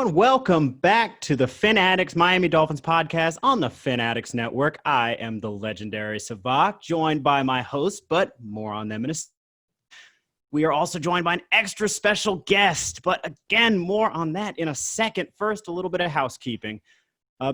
everyone. Welcome back to the Fin Addicts Miami Dolphins podcast on the Fin Addicts Network. I am the legendary Savak, joined by my host, but more on them in a second. We are also joined by an extra special guest, but again, more on that in a second. First, a little bit of housekeeping.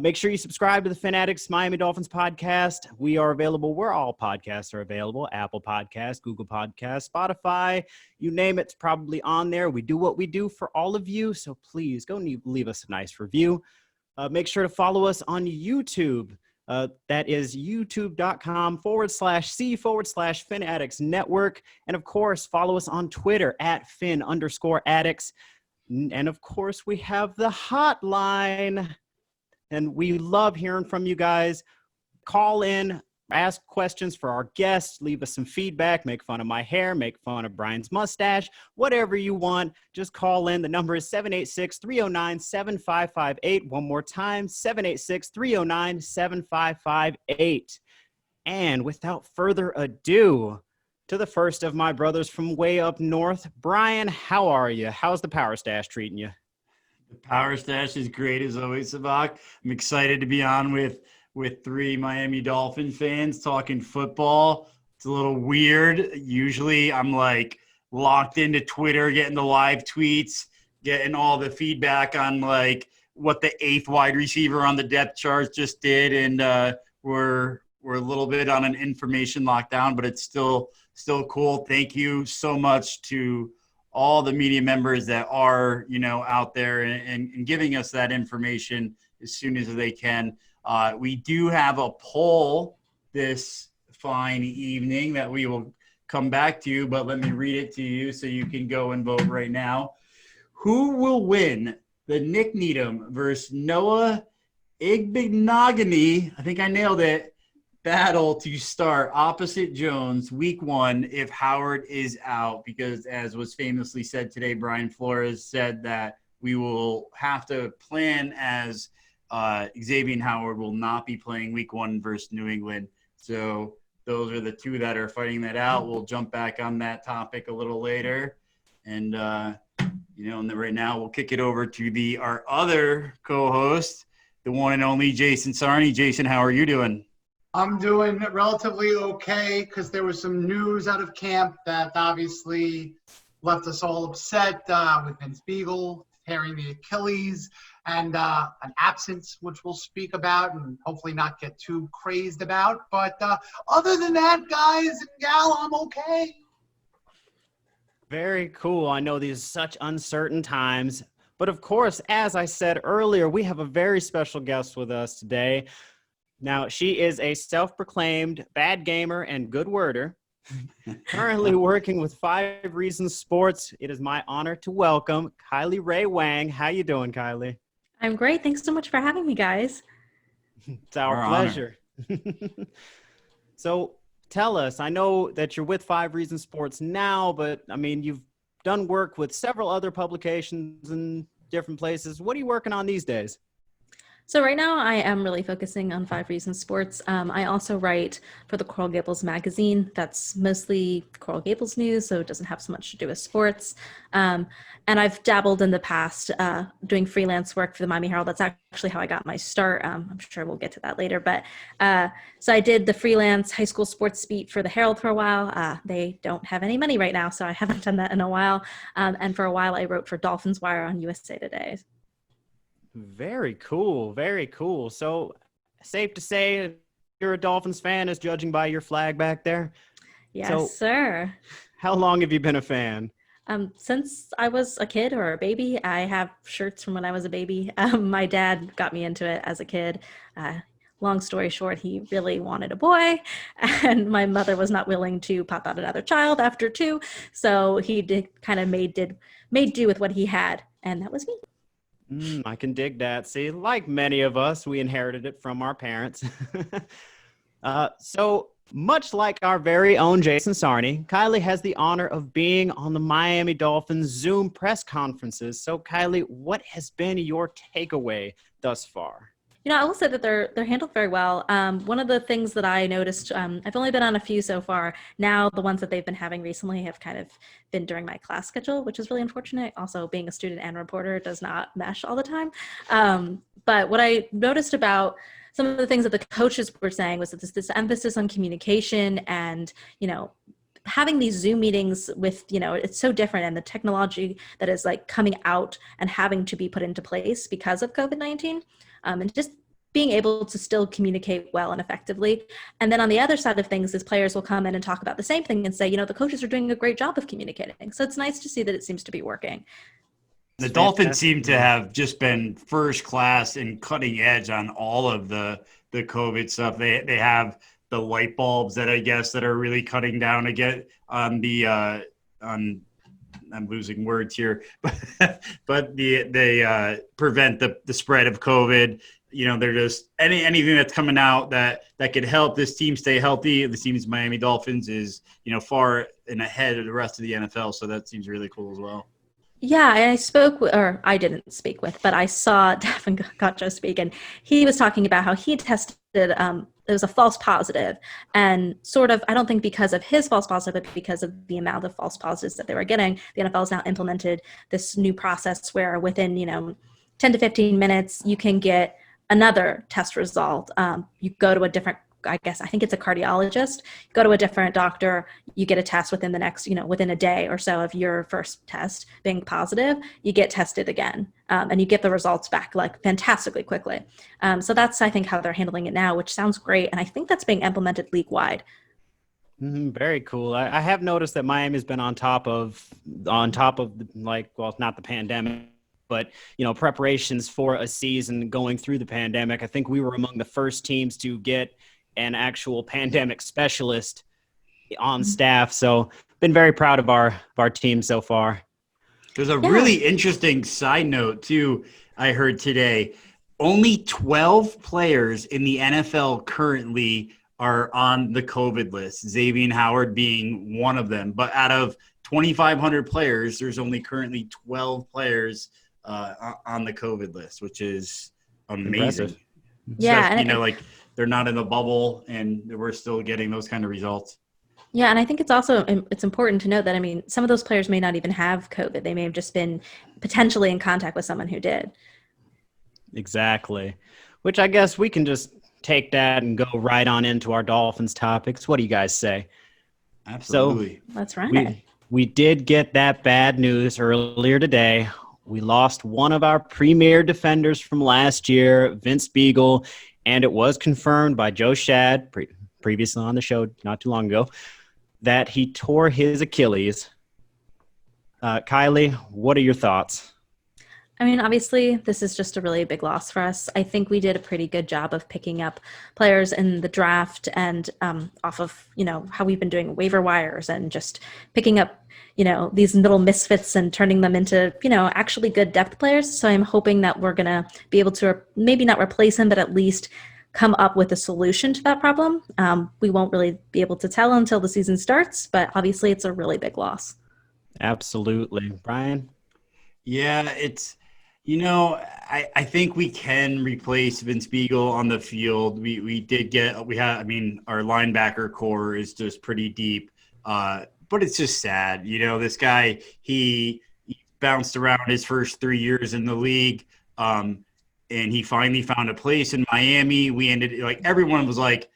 Make sure you subscribe to the Fin Addicts Miami Dolphins podcast. We are available where all podcasts are available: Apple Podcasts, Google Podcasts, Spotify, you name it, it's probably on there. We do what we do for all of you, so please go leave us a nice review. Make sure to follow us on YouTube. That is youtube.com/C/Fin Addicts Network. And of course, follow us on Twitter at Fin_Addicts. And of course, we have the hotline. And we love hearing from you guys. Call in, ask questions for our guests, leave us some feedback, make fun of my hair, make fun of Brian's mustache, whatever you want. Just call in. The number is 786-309-7558. One more time, 786-309-7558. And without further ado, to the first of my brothers from way up north. Brian, how are you? How's the Power Stash treating you? The Power Stash is great as always, Savak. I'm excited to be on with three Miami Dolphin fans talking football. It's a little weird. Usually I'm like locked into Twitter, getting the live tweets, getting all the feedback on like what the 8th wide receiver on the depth chart just did. And we're a little bit on an information lockdown, but it's still cool. Thank you so much to all the media members that are, out there and giving us that information as soon as they can. We do have a poll this fine evening that we will come back to, but let me read it to you so you can go and vote right now. Who will win the Nick Needham versus Noah Igbinoghene, I think I nailed it, battle to start opposite Jones week 1 if Howard is out? Because as was famously said today, Brian Flores said that we will have to plan as Xavier Howard will not be playing week 1 versus New England. So those are the two that are fighting that out. We'll jump back on that topic a little later. And, and then right now we'll kick it over to our other co-host, the one and only Jason Sarney. Jason, how are you doing? I'm doing relatively okay because there was some news out of camp that obviously left us all upset with Vince Beagle tearing the Achilles and an absence, which we'll speak about and hopefully not get too crazed about. But other than that, guys and gal, I'm okay. Very cool. I know these are such uncertain times. But of course, as I said earlier, we have a very special guest with us today. Now, she is a self-proclaimed bad gamer and good worder, currently working with 5 Reasons Sports. It is my honor to welcome Kylie Rae Wang. How you doing, Kylie? I'm great. Thanks so much for having me, guys. It's our pleasure. So tell us, I know that you're with 5 Reasons Sports now, but I mean, you've done work with several other publications in different places. What are you working on these days? So right now I am really focusing on 5 Reasons Sports. I also write for the Coral Gables magazine. That's mostly Coral Gables news, so it doesn't have so much to do with sports. And I've dabbled in the past doing freelance work for the Miami Herald. That's actually how I got my start. I'm sure we'll get to that later. But so I did the freelance high school sports beat for the Herald for a while. They don't have any money right now, so I haven't done that in a while. And for a while I wrote for Dolphins Wire on USA Today. Very cool. Very cool. So safe to say you're a Dolphins fan, as judging by your flag back there? Yes, sir. How long have you been a fan? Since I was a kid or a baby. I have shirts from when I was a baby. My dad got me into it as a kid. Long story short, he really wanted a boy, and my mother was not willing to pop out another child after 2. So he made do with what he had, and that was me. I can dig that. See, like many of us, we inherited it from our parents. So much like our very own Jason Sarney, Kylie has the honor of being on the Miami Dolphins Zoom press conferences. So Kylie, what has been your takeaway thus far? I will say that they're handled very well. One of the things that I noticed, I've only been on a few so far. Now, the ones that they've been having recently have kind of been during my class schedule, which is really unfortunate. Also, being a student and reporter does not mesh all the time. But what I noticed about some of the things that the coaches were saying was that this emphasis on communication and, having these Zoom meetings with, it's so different, and the technology that is like coming out and having to be put into place because of COVID-19, and just being able to still communicate well and effectively. And then on the other side of things is players will come in and talk about the same thing and say, the coaches are doing a great job of communicating. So it's nice to see that it seems to be working. The Dolphins seem to have just been first class and cutting edge on all of the COVID stuff. They have the light bulbs that I guess that are really cutting down again on the on. I'm losing words here, but they prevent the spread of COVID. They're just anything that's coming out that could help this team stay healthy. The team's Miami Dolphins is far and ahead of the rest of the NFL, so that seems really cool as well. Yeah, I spoke with, or I didn't speak with, but I saw Devin Gotcha speak, and he was talking about how he tested, it was a false positive, and sort of, I don't think because of his false positive, but because of the amount of false positives that they were getting, the NFL has now implemented this new process where within, 10 to 15 minutes, you can get another test result. You go to a different, I think it's a cardiologist, go to a different doctor, you get a test within the next, within a day or so of your first test being positive, you get tested again, and you get the results back like fantastically quickly. So that's, I think, how they're handling it now, which sounds great. And I think that's being implemented league wide. Very cool. I have noticed that Miami's been on top of like, well, not the pandemic, but, preparations for a season going through the pandemic. I think we were among the first teams to get an actual pandemic specialist on staff. So been very proud of our team so far. There's a really interesting side note too. I heard today, only 12 players in the NFL currently are on the COVID list, Xavier Howard being one of them. But out of 2,500 players, there's only currently 12 players on the COVID list, which is amazing. Impressive. Yeah. And they're not in a bubble, and we're still getting those kind of results. Yeah, and I think it's important to note that, some of those players may not even have COVID. They may have just been potentially in contact with someone who did. Exactly. Which I guess we can just take that and go right on into our Dolphins topics. What do you guys say? Absolutely. So, that's right. We did get that bad news earlier today. We lost one of our premier defenders from last year, Vince Beagle, and it was confirmed by Joe Shad, previously on the show not too long ago, that he tore his Achilles. Kylie, what are your thoughts? Obviously, this is just a really big loss for us. I think we did a pretty good job of picking up players in the draft and off of, how we've been doing waiver wires and just picking up, these little misfits and turning them into, actually good depth players. So I'm hoping that we're going to be able to maybe not replace him, but at least come up with a solution to that problem. We won't really be able to tell until the season starts, but obviously it's a really big loss. Absolutely. Brian? Yeah, it's, I think we can replace Vince Beagle on the field. Our linebacker core is just pretty deep, but it's just sad. This guy, he bounced around his first 3 years in the league, and he finally found a place in Miami. We ended everyone was like,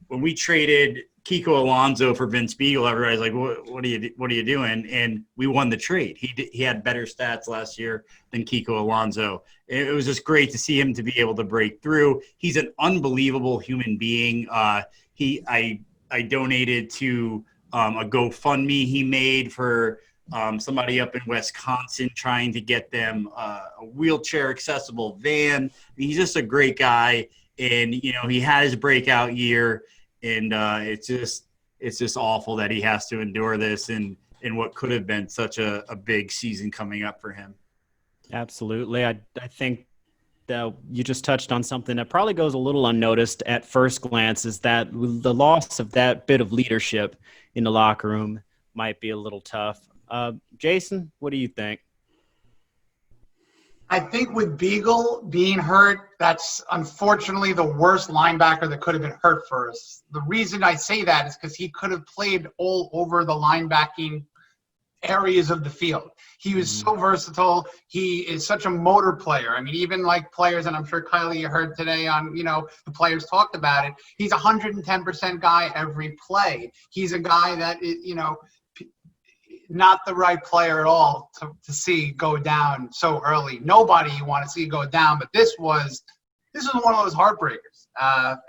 when we traded Kiko Alonso for Vince Beagle, everybody's like, what are you doing? And we won the trade. He had better stats last year than Kiko Alonso. It was just great to see him to be able to break through. He's an unbelievable human being. I donated to a GoFundMe he made for somebody up in Wisconsin trying to get them a wheelchair accessible van. He's just a great guy. And, he had his breakout year. And it's just awful that he has to endure this in what could have been such a big season coming up for him. Absolutely. I think that you just touched on something that probably goes a little unnoticed at first glance, is that the loss of that bit of leadership in the locker room might be a little tough. Jason, what do you think? I think with Beagle being hurt, that's unfortunately the worst linebacker that could have been hurt for us. The reason I say that is because he could have played all over the linebacking areas of the field. He was so versatile. He is such a motor player. I mean, even like players, and I'm sure Kylie, you heard today on, the players talked about it. He's a 110% guy every play. He's a guy that, not the right player at all to see go down so early. Nobody you want to see go down, but this was one of those heartbreakers.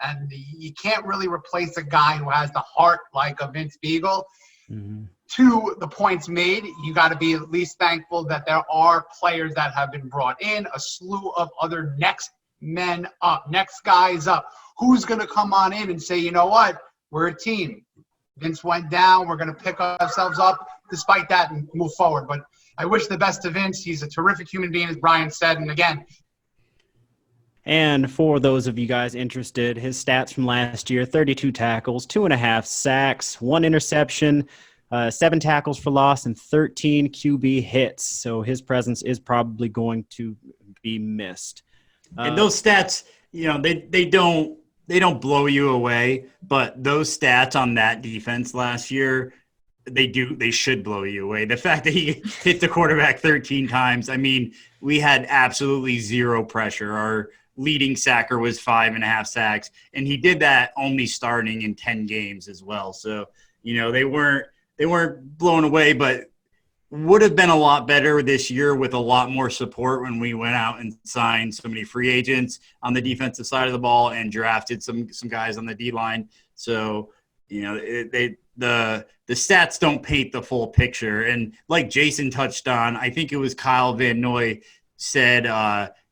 And you can't really replace a guy who has the heart like a Vince Beagle. Mm-hmm. To the points made, you got to be at least thankful that there are players that have been brought in, a slew of other next men up, next guys up. Who's going to come on in and say, you know what, we're a team. Vince went down. We're going to pick ourselves up despite that and move forward. But I wish the best to Vince. He's a terrific human being, as Brian said. And again, and for those of you guys interested, his stats from last year: 32 tackles, 2.5 sacks, 1 interception, 7 tackles for loss, and 13 QB hits. So his presence is probably going to be missed. And those stats, they don't blow you away, but those stats on that defense last year, they should blow you away. The fact that he hit the quarterback 13 times, I mean, we had absolutely zero pressure. Our leading sacker was 5.5 sacks, and he did that only starting in 10 games as well. So, they weren't blown away, but would have been a lot better this year with a lot more support when we went out and signed so many free agents on the defensive side of the ball and drafted some guys on the D-line. So, the stats don't paint the full picture. And like Jason touched on, I think it was Kyle Van Noy said,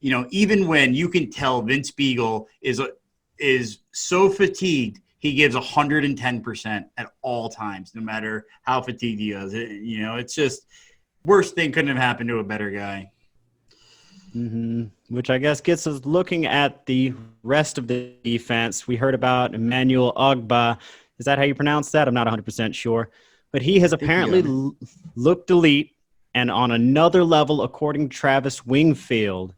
even when you can tell Vince Beagle is so fatigued, he gives 110% at all times, no matter how fatigued he is. It's just worst thing couldn't have happened to a better guy. Mm-hmm. Which I guess gets us looking at the rest of the defense. We heard about Emmanuel Ogbah. Is that how you pronounce that? I'm not 100% sure. But he has apparently looked elite and on another level, according to Travis Wingfield.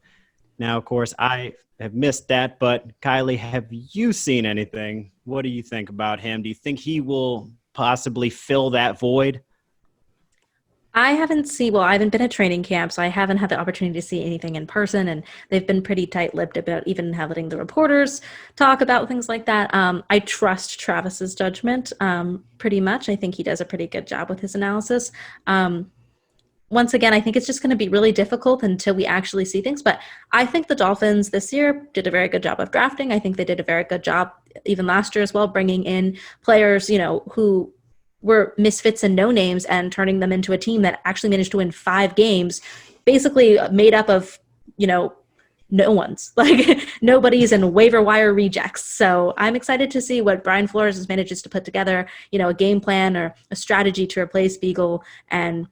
Now, of course, I have missed that, but Kylie, have you seen anything? What do you think about him? Do you think he will possibly fill that void? I haven't been at training camp, so I haven't had the opportunity to see anything in person, and they've been pretty tight-lipped about even letting the reporters talk about things like that. I trust Travis's judgment pretty much. I think he does a pretty good job with his analysis. Once again, I think it's just going to be really difficult until we actually see things. But I think the Dolphins this year did a very good job of drafting. I think they did a very good job even last year as well, bringing in players, who were misfits and no names and turning them into a team that actually managed to win 5 games, basically made up of, no one's. Like nobody's in waiver wire rejects. So I'm excited to see what Brian Flores manages to put together, a game plan or a strategy to replace Beagle and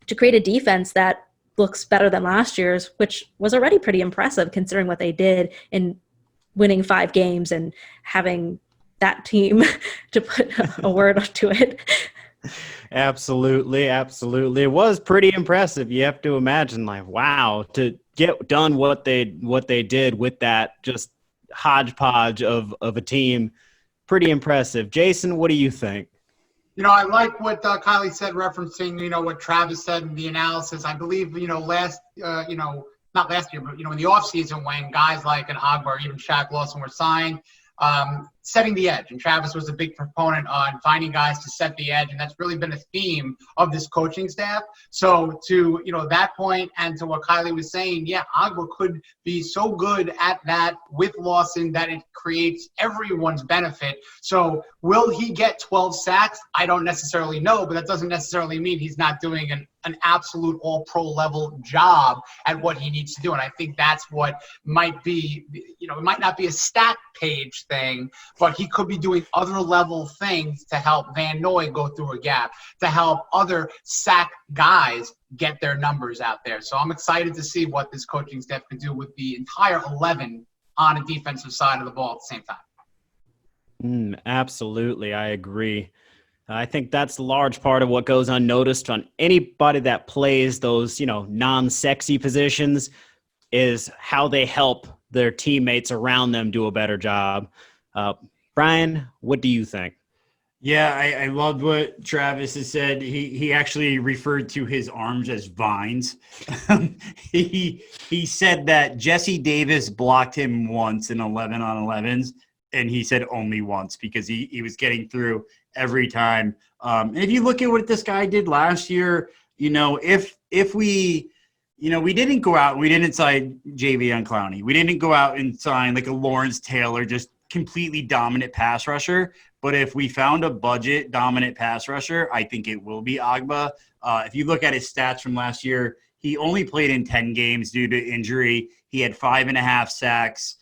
to create a defense that looks better than last year's, which was already pretty impressive considering what they did in winning 5 games and having that team to put a word to it. Absolutely. It was pretty impressive. You have to imagine, wow, to get done what they did with that just hodgepodge of a team. Pretty impressive. Jason, what do you think? I like what Kylie said, referencing, what Travis said in the analysis. I believe, not last year, but, in the offseason when guys like an Ogbah or even Shaq Lawson were signed, setting the edge. And Travis was a big proponent on finding guys to set the edge. And that's really been a theme of this coaching staff. So to, that point and to what Kylie was saying, yeah, Ogbah could be so good at that with Lawson that it creates everyone's benefit. So will he get 12 sacks? I don't necessarily know, but that doesn't necessarily mean he's not doing an absolute all-pro level job at what he needs to do. And I think that's what might be, it might not be a stat page thing, but he could be doing other level things to help Van Noy go through a gap, to help other sack guys get their numbers out there. So I'm excited to see what this coaching staff can do with the entire 11 on a defensive side of the ball at the same time. Absolutely. I agree. I think that's a large part of what goes unnoticed on anybody that plays those, non-sexy positions. is how they help their teammates around them do a better job. Brian, what do you think? Yeah, I loved what Travis has said. He actually referred to his arms as vines. He said that Jesse Davis blocked him once in 11 on 11s, and he said only once because he was getting through every time. And if you look at what this guy did last year, if we we didn't go out, we didn't sign Javion Clowney. We didn't go out and sign like a Lawrence Taylor, just completely dominant pass rusher. But if we found a budget dominant pass rusher, I think it will be Agba. If you look at his stats from last year, he only played in 10 games due to injury. He had 5.5 sacks.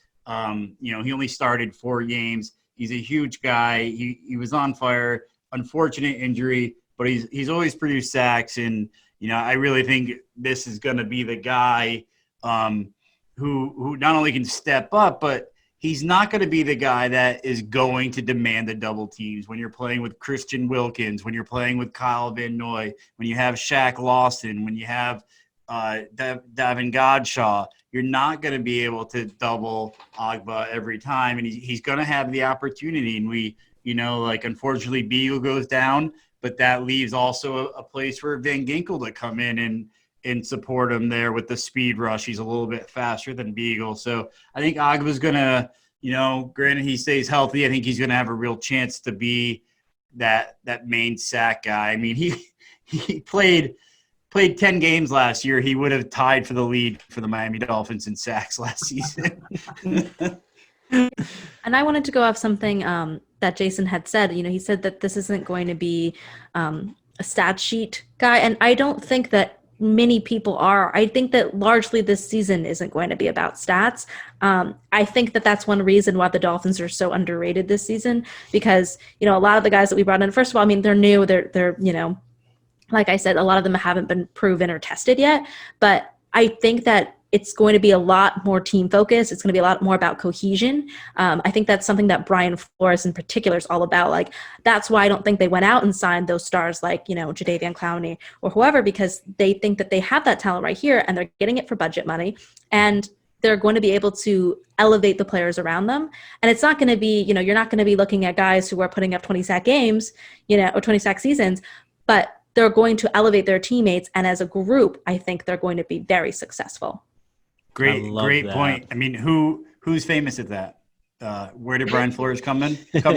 He only started 4 games. He's a huge guy. He was on fire. Unfortunate injury, but he's always produced sacks. And, I really think this is going to be the guy who not only can step up, but he's not going to be the guy that is going to demand the double teams when you're playing with Christian Wilkins, when you're playing with Kyle Van Noy, when you have Shaq Lawson, when you have Davin Godshaw. You're not going to be able to double Agba every time, and he's going to have the opportunity. And unfortunately, Beagle goes down, but that leaves also a place for Van Ginkel to come in and support him there with the speed rush. He's a little bit faster than Beagle. So I think Agba's going to, granted he stays healthy, I think he's going to have a real chance to be that main sack guy. I mean, he played 10 games last year. He would have tied for the lead for the Miami Dolphins in sacks last season. And I wanted to go off something that Jason had said. He said that this isn't going to be a stat sheet guy. And I don't think that many people are. I think that largely this season isn't going to be about stats. I think that that's one reason why the Dolphins are so underrated this season, because, a lot of the guys that we brought in, first of all, I mean, they're new. They're like I said, a lot of them haven't been proven or tested yet. But I think that it's going to be a lot more team focused. It's going to be a lot more about cohesion. I think that's something that Brian Flores in particular is all about. Like, that's why I don't think they went out and signed those stars like, Jadeveon Clowney or whoever, because they think that they have that talent right here and they're getting it for budget money. And they're going to be able to elevate the players around them. And it's not going to be, you're not going to be looking at guys who are putting up 20 sack games, or 20 sack seasons, but they're going to elevate their teammates. And as a group, I think they're going to be very successful. Great point. I mean, who's famous at that? Where did Brian Flores come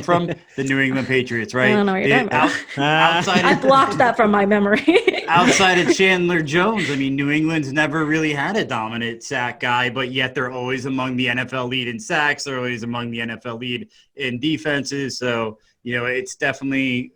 from? The New England Patriots, right? I don't know what you're talking about. Outside I blocked that from my memory. Outside of Chandler Jones, I mean, New England's never really had a dominant sack guy, but yet they're always among the NFL lead in sacks. They're always among the NFL lead in defenses. So, it's definitely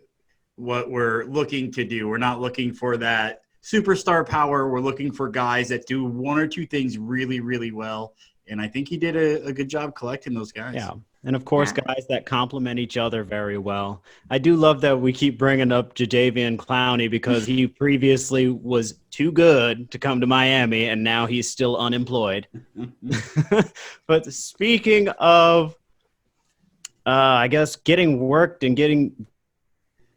what we're looking to do. We're not looking for that superstar power. We're looking for guys that do one or two things really, really well. And I think he did a good job collecting those guys. Yeah. And of course, guys that complement each other very well. I do love that we keep bringing up Jadeveon Clowney because he previously was too good to come to Miami and now he's still unemployed. But speaking of, I guess, getting worked and getting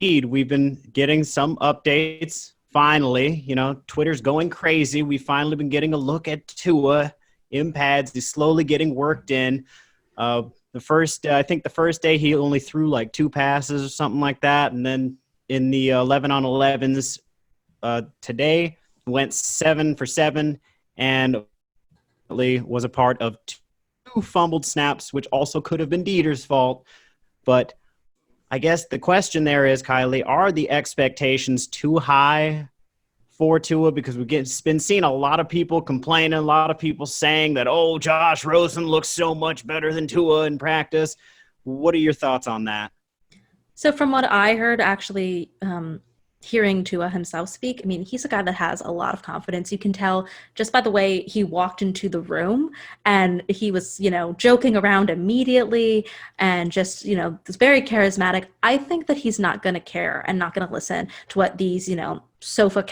paid, we've been getting some updates. Finally, Twitter's going crazy. We've finally been getting a look at Tua in pads. He's slowly getting worked in. I think the first day he only threw like 2 passes or something like that. And then in the 11 on 11s today, went 7 for 7 and was a part of 2 fumbled snaps, which also could have been Dieter's fault. But I guess the question there is, Kylie, are the expectations too high for Tua? Because we've been seeing a lot of people complaining, a lot of people saying that, Josh Rosen looks so much better than Tua in practice. What are your thoughts on that? So from what I heard, actually, hearing Tua himself speak, I mean, he's a guy that has a lot of confidence. You can tell just by the way he walked into the room and he was, joking around immediately and just, was very charismatic. I think that he's not going to care and not going to listen to what these, sofa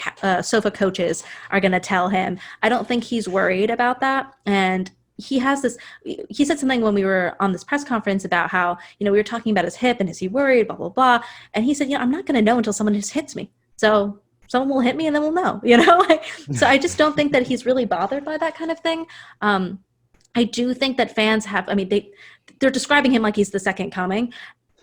coaches are going to tell him. I don't think he's worried about that. And he said something when we were on this press conference about how, we were talking about his hip and is he worried, blah, blah, blah. And he said, I'm not going to know until someone just hits me. So someone will hit me and then we'll know, like, so I just don't think that he's really bothered by that kind of thing. I do think that fans have, they're describing him like he's the second coming.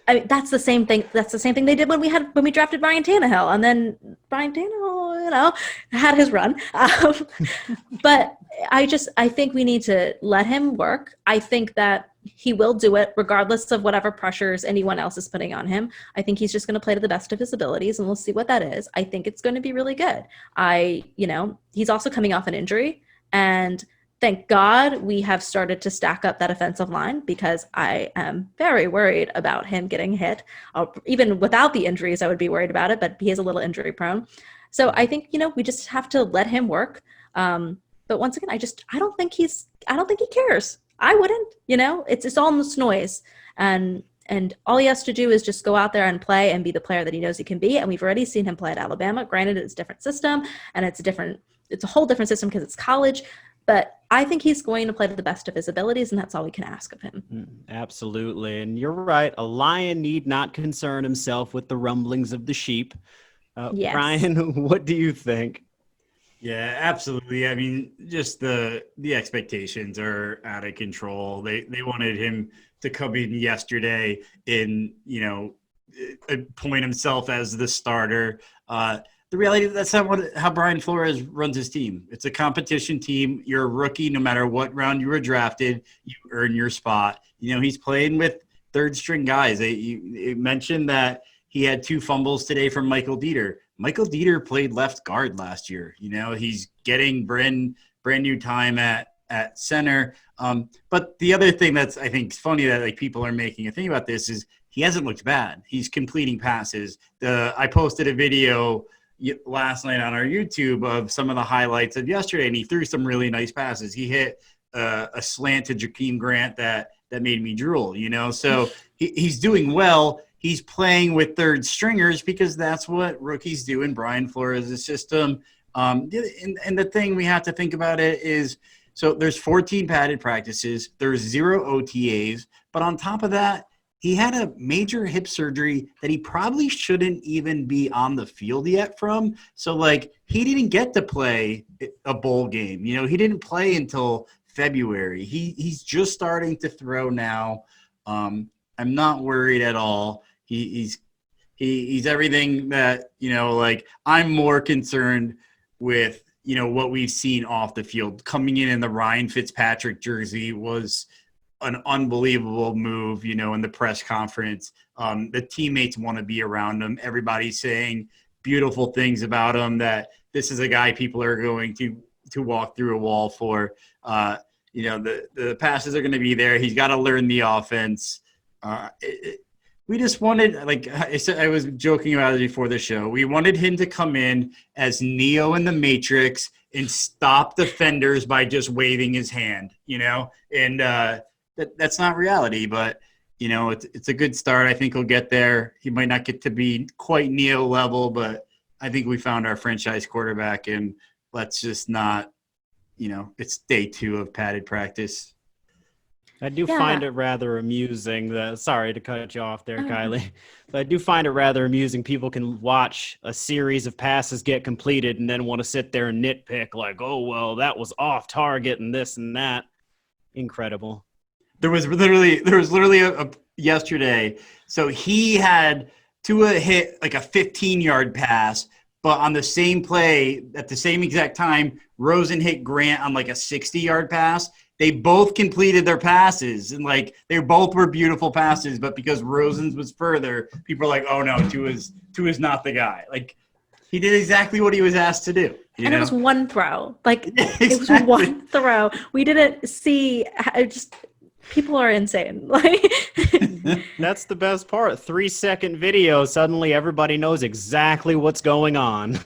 That's the same thing. That's the same thing they did when we drafted Ryan Tannehill, and then Ryan Tannehill, had his run. But I think we need to let him work. I think that he will do it regardless of whatever pressures anyone else is putting on him. I think he's just going to play to the best of his abilities, and we'll see what that is. I think it's going to be really good. He's also coming off an injury, and thank God we have started to stack up that offensive line, because I am very worried about him getting hit. Even without the injuries, I would be worried about it, but he is a little injury prone. So I think, we just have to let him work. But once again, I don't think he cares. I wouldn't, it's all in this noise. And all he has to do is just go out there and play and be the player that he knows he can be. And we've already seen him play at Alabama. Granted, it's a different system, and it's a whole different system because it's college. But I think he's going to play to the best of his abilities, and that's all we can ask of him. Absolutely. And you're right. A lion need not concern himself with the rumblings of the sheep. Yes. Ryan, what do you think? Yeah, absolutely. Just the expectations are out of control. They wanted him to come in yesterday and, appoint himself as the starter. The reality is that's not how Brian Flores runs his team. It's a competition team. You're a rookie. No matter what round you were drafted, you earn your spot. He's playing with third-string guys. You mentioned that he had 2 fumbles today from Michael Dieter. Michael Dieter played left guard last year. He's getting brand new time at center. But the other thing that's, I think, funny that people are making a thing about this is he hasn't looked bad. He's completing passes. I posted a video last night on our YouTube of some of the highlights of yesterday, and he threw some really nice passes. He hit a slant to Jakeem Grant that made me drool, So he's doing well. He's playing with third stringers because that's what rookies do in Brian Flores' system. And the thing we have to think about it is, so there's 14 padded practices. There's 0 OTAs. But on top of that, he had a major hip surgery that he probably shouldn't even be on the field yet from. So, he didn't get to play a bowl game. He didn't play until February. He's just starting to throw now. I'm not worried at all. He's everything that, I'm more concerned with, what we've seen off the field. Coming in the Ryan Fitzpatrick jersey was an unbelievable move, in the press conference. The teammates want to be around him. Everybody's saying beautiful things about him, that this is a guy people are going to walk through a wall for. The passes are going to be there. He's got to learn the offense. We just wanted, I was joking about it before the show. We wanted him to come in as Neo in the Matrix and stop defenders by just waving his hand, and that's not reality, but it's a good start. I think he'll get there. He might not get to be quite Neo level, but I think we found our franchise quarterback, and let's just not, it's day 2 of padded practice. I do find it rather amusing sorry to cut you off there, Kylie, but I do find it rather amusing. People can watch a series of passes get completed and then want to sit there and nitpick oh, well, that was off target and this and that. Incredible. There was literally a yesterday. So he had Tua hit a 15-yard pass, but on the same play at the same exact time, Rosen hit Grant on a 60-yard pass. They both completed their passes, and they both were beautiful passes. But because Rosen's was further, people are like, "Oh no, Tua's not the guy." He did exactly what he was asked to do. It was one throw. It was one throw. We didn't see. People are insane. That's the best part. 3-second video. Suddenly everybody knows exactly what's going on.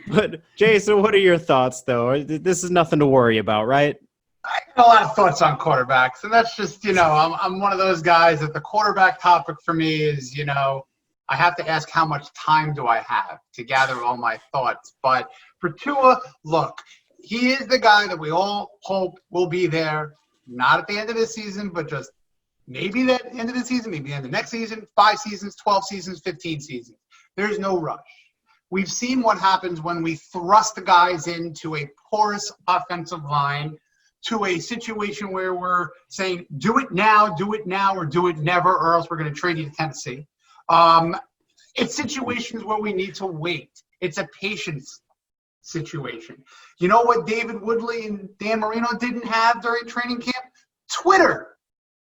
But Jason, what are your thoughts though? This is nothing to worry about, right? I got a lot of thoughts on quarterbacks, and that's just, I'm one of those guys that the quarterback topic for me is, I have to ask how much time do I have to gather all my thoughts. But for Tua, look, he is the guy that we all hope will be there, not at the end of this season, but just maybe the end of the season, maybe the end of next season, 5 seasons, 12 seasons, 15 seasons. There's no rush. We've seen what happens when we thrust the guys into a porous offensive line to a situation where we're saying, do it now, or do it never, or else we're going to trade you to Tennessee. It's situations where we need to wait. It's a patience situation. You know what David Woodley and Dan Marino didn't have during training camp? Twitter.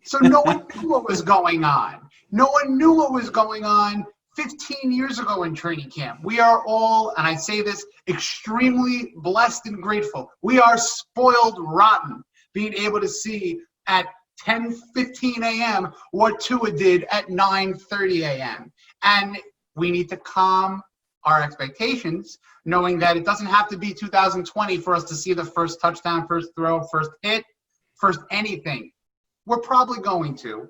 So no one knew what was going on. No one knew what was going on 15 years ago in training camp. We are all, and I say this, extremely blessed and grateful. We are spoiled rotten being able to see at 10:15 a.m. what Tua did at 9:30 a.m. And we need to calm our expectations, knowing that it doesn't have to be 2020 for us to see the first touchdown, first throw, first hit, first anything. We're probably going to.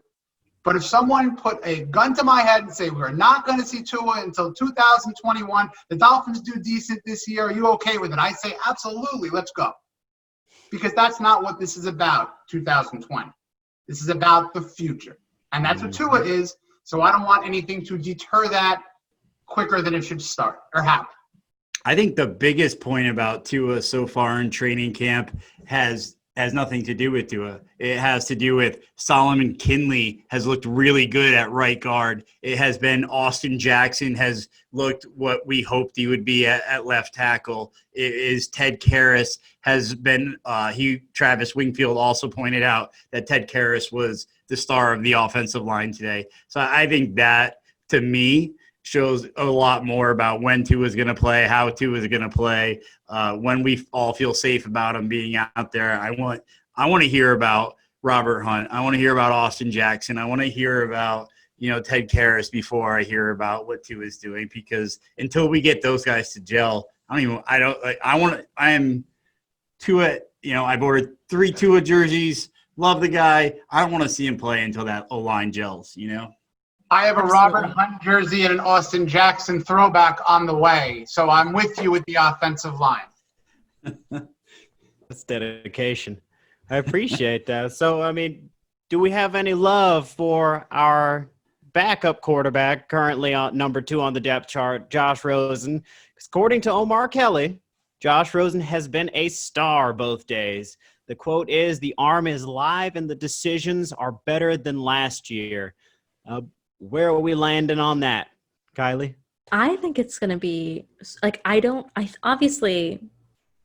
But if someone put a gun to my head and say, we're not going to see Tua until 2021, the Dolphins do decent this year, are you okay with it? I say, absolutely, let's go. Because that's not what this is about, 2020. This is about the future. And that's what Tua is. So I don't want anything to deter that quicker than it should start or happen. I think the biggest point about Tua so far in training camp has nothing to do with Tua. It has to do with Solomon Kinley has looked really good at right guard. It has been Austin Jackson has looked what we hoped he would be at left tackle. It is Ted Karras has been Travis Wingfield also pointed out that Ted Karras was the star of the offensive line today. So I think that, to me, shows a lot more about when Tua is going to play, how Tua is going to play, when we all feel safe about him being out there. I want to hear about Robert Hunt. I want to hear about Austin Jackson. I want to hear about, Ted Karras before I hear about what Tua is doing, because until we get those guys to gel, I am Tua, I've ordered 3 Tua jerseys. Love the guy. I don't want to see him play until that O-line gels, I have a Robert Hunt jersey and an Austin Jackson throwback on the way. So I'm with you with the offensive line. That's dedication. I appreciate that. So, do we have any love for our backup quarterback, currently on number 2 on the depth chart, Josh Rosen? According to Omar Kelly, Josh Rosen has been a star both days. The quote is, "The arm is live and the decisions are better than last year." Where are we landing on that, Kylie? I think it's going to be obviously,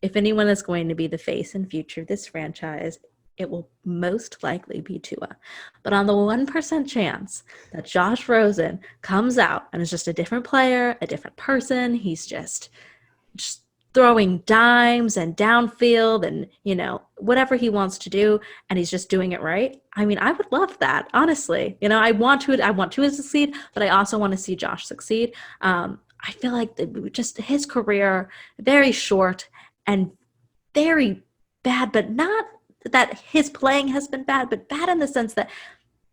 if anyone is going to be the face and future of this franchise, it will most likely be Tua. But on the 1% chance that Josh Rosen comes out and is just a different player, a different person, he's just throwing dimes and downfield and, whatever he wants to do, and he's just doing it right. I would love that, honestly. I want to succeed, but I also want to see Josh succeed. I feel like just his career, very short and very bad, but not that his playing has been bad, but bad in the sense that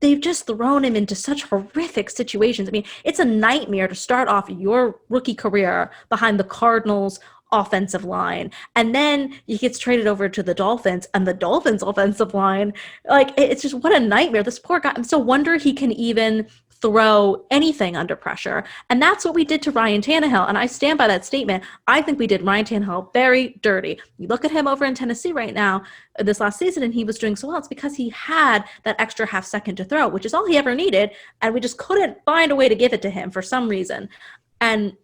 they've just thrown him into such horrific situations. It's a nightmare to start off your rookie career behind the Cardinals offensive line, and then he gets traded over to the Dolphins, and the Dolphins offensive line, it's just, what a nightmare. This poor guy. I'm so wonder he can even throw anything under pressure. And that's what we did to Ryan Tannehill, and I stand by that statement. I think we did Ryan Tannehill very dirty. You look at him over in Tennessee right now, this last season, and he was doing so well. It's because he had that extra half second to throw, which is all he ever needed, and we just couldn't find a way to give it to him for some reason. And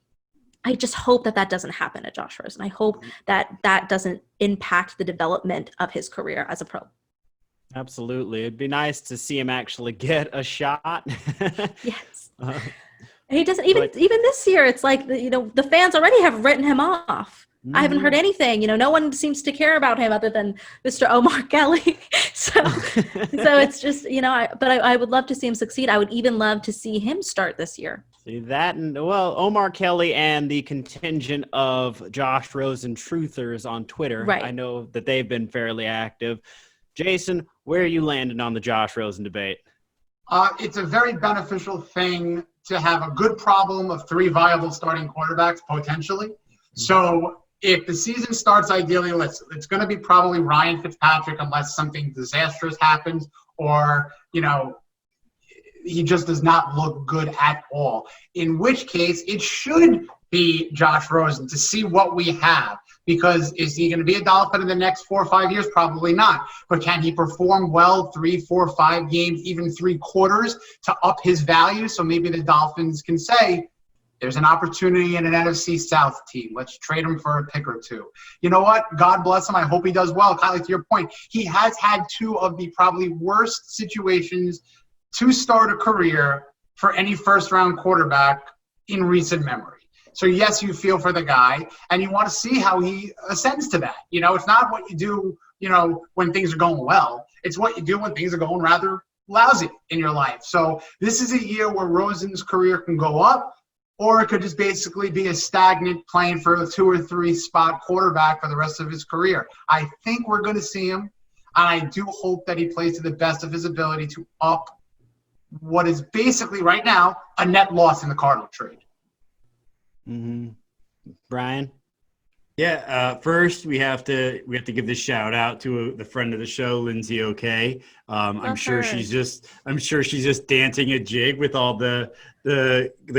I just hope that doesn't happen at Josh Rosen. I hope that doesn't impact the development of his career as a pro. Absolutely. It'd be nice to see him actually get a shot. Yes. He doesn't even this year. It's like, the fans already have written him off. Mm-hmm. I haven't heard anything. No one seems to care about him other than Mr. Omar Kelly. so it's just, but I would love to see him succeed. I would even love to see him start this year. See that, and Omar Kelly and the contingent of Josh Rosen truthers on Twitter. Right. I know that they've been fairly active. Jason, where are you landing on the Josh Rosen debate? It's a very beneficial thing to have a good problem of 3 viable starting quarterbacks potentially. So if the season starts ideally, it's going to be probably Ryan Fitzpatrick unless something disastrous happens, or he just does not look good at all. In which case, it should be Josh Rosen to see what we have. Because is he going to be a Dolphin in the next 4 or 5 years? Probably not. But can he perform well 3, 4, 5 games, even 3 quarters to up his value? So maybe the Dolphins can say, there's an opportunity in an NFC South team. Let's trade him for a pick or two. You know what? God bless him. I hope he does well. Kylie, to your point, he has had 2 of the probably worst situations to start a career for any first-round quarterback in recent memory. So, yes, you feel for the guy, and you want to see how he ascends to that. You know, it's not what you do, you know, when things are going well. It's what you do when things are going rather lousy in your life. So this is a year where Rosen's career can go up, or it could just basically be a stagnant playing for a 2 or 3 spot quarterback for the rest of his career. I think we're going to see him, and I do hope that he plays to the best of his ability to up what is basically right now a net loss in the Cardinal trade. Mm-hmm. Brian? Yeah, first we have to give this shout out to the friend of the show, Lindsay OK. I'm sure she's just dancing a jig with all the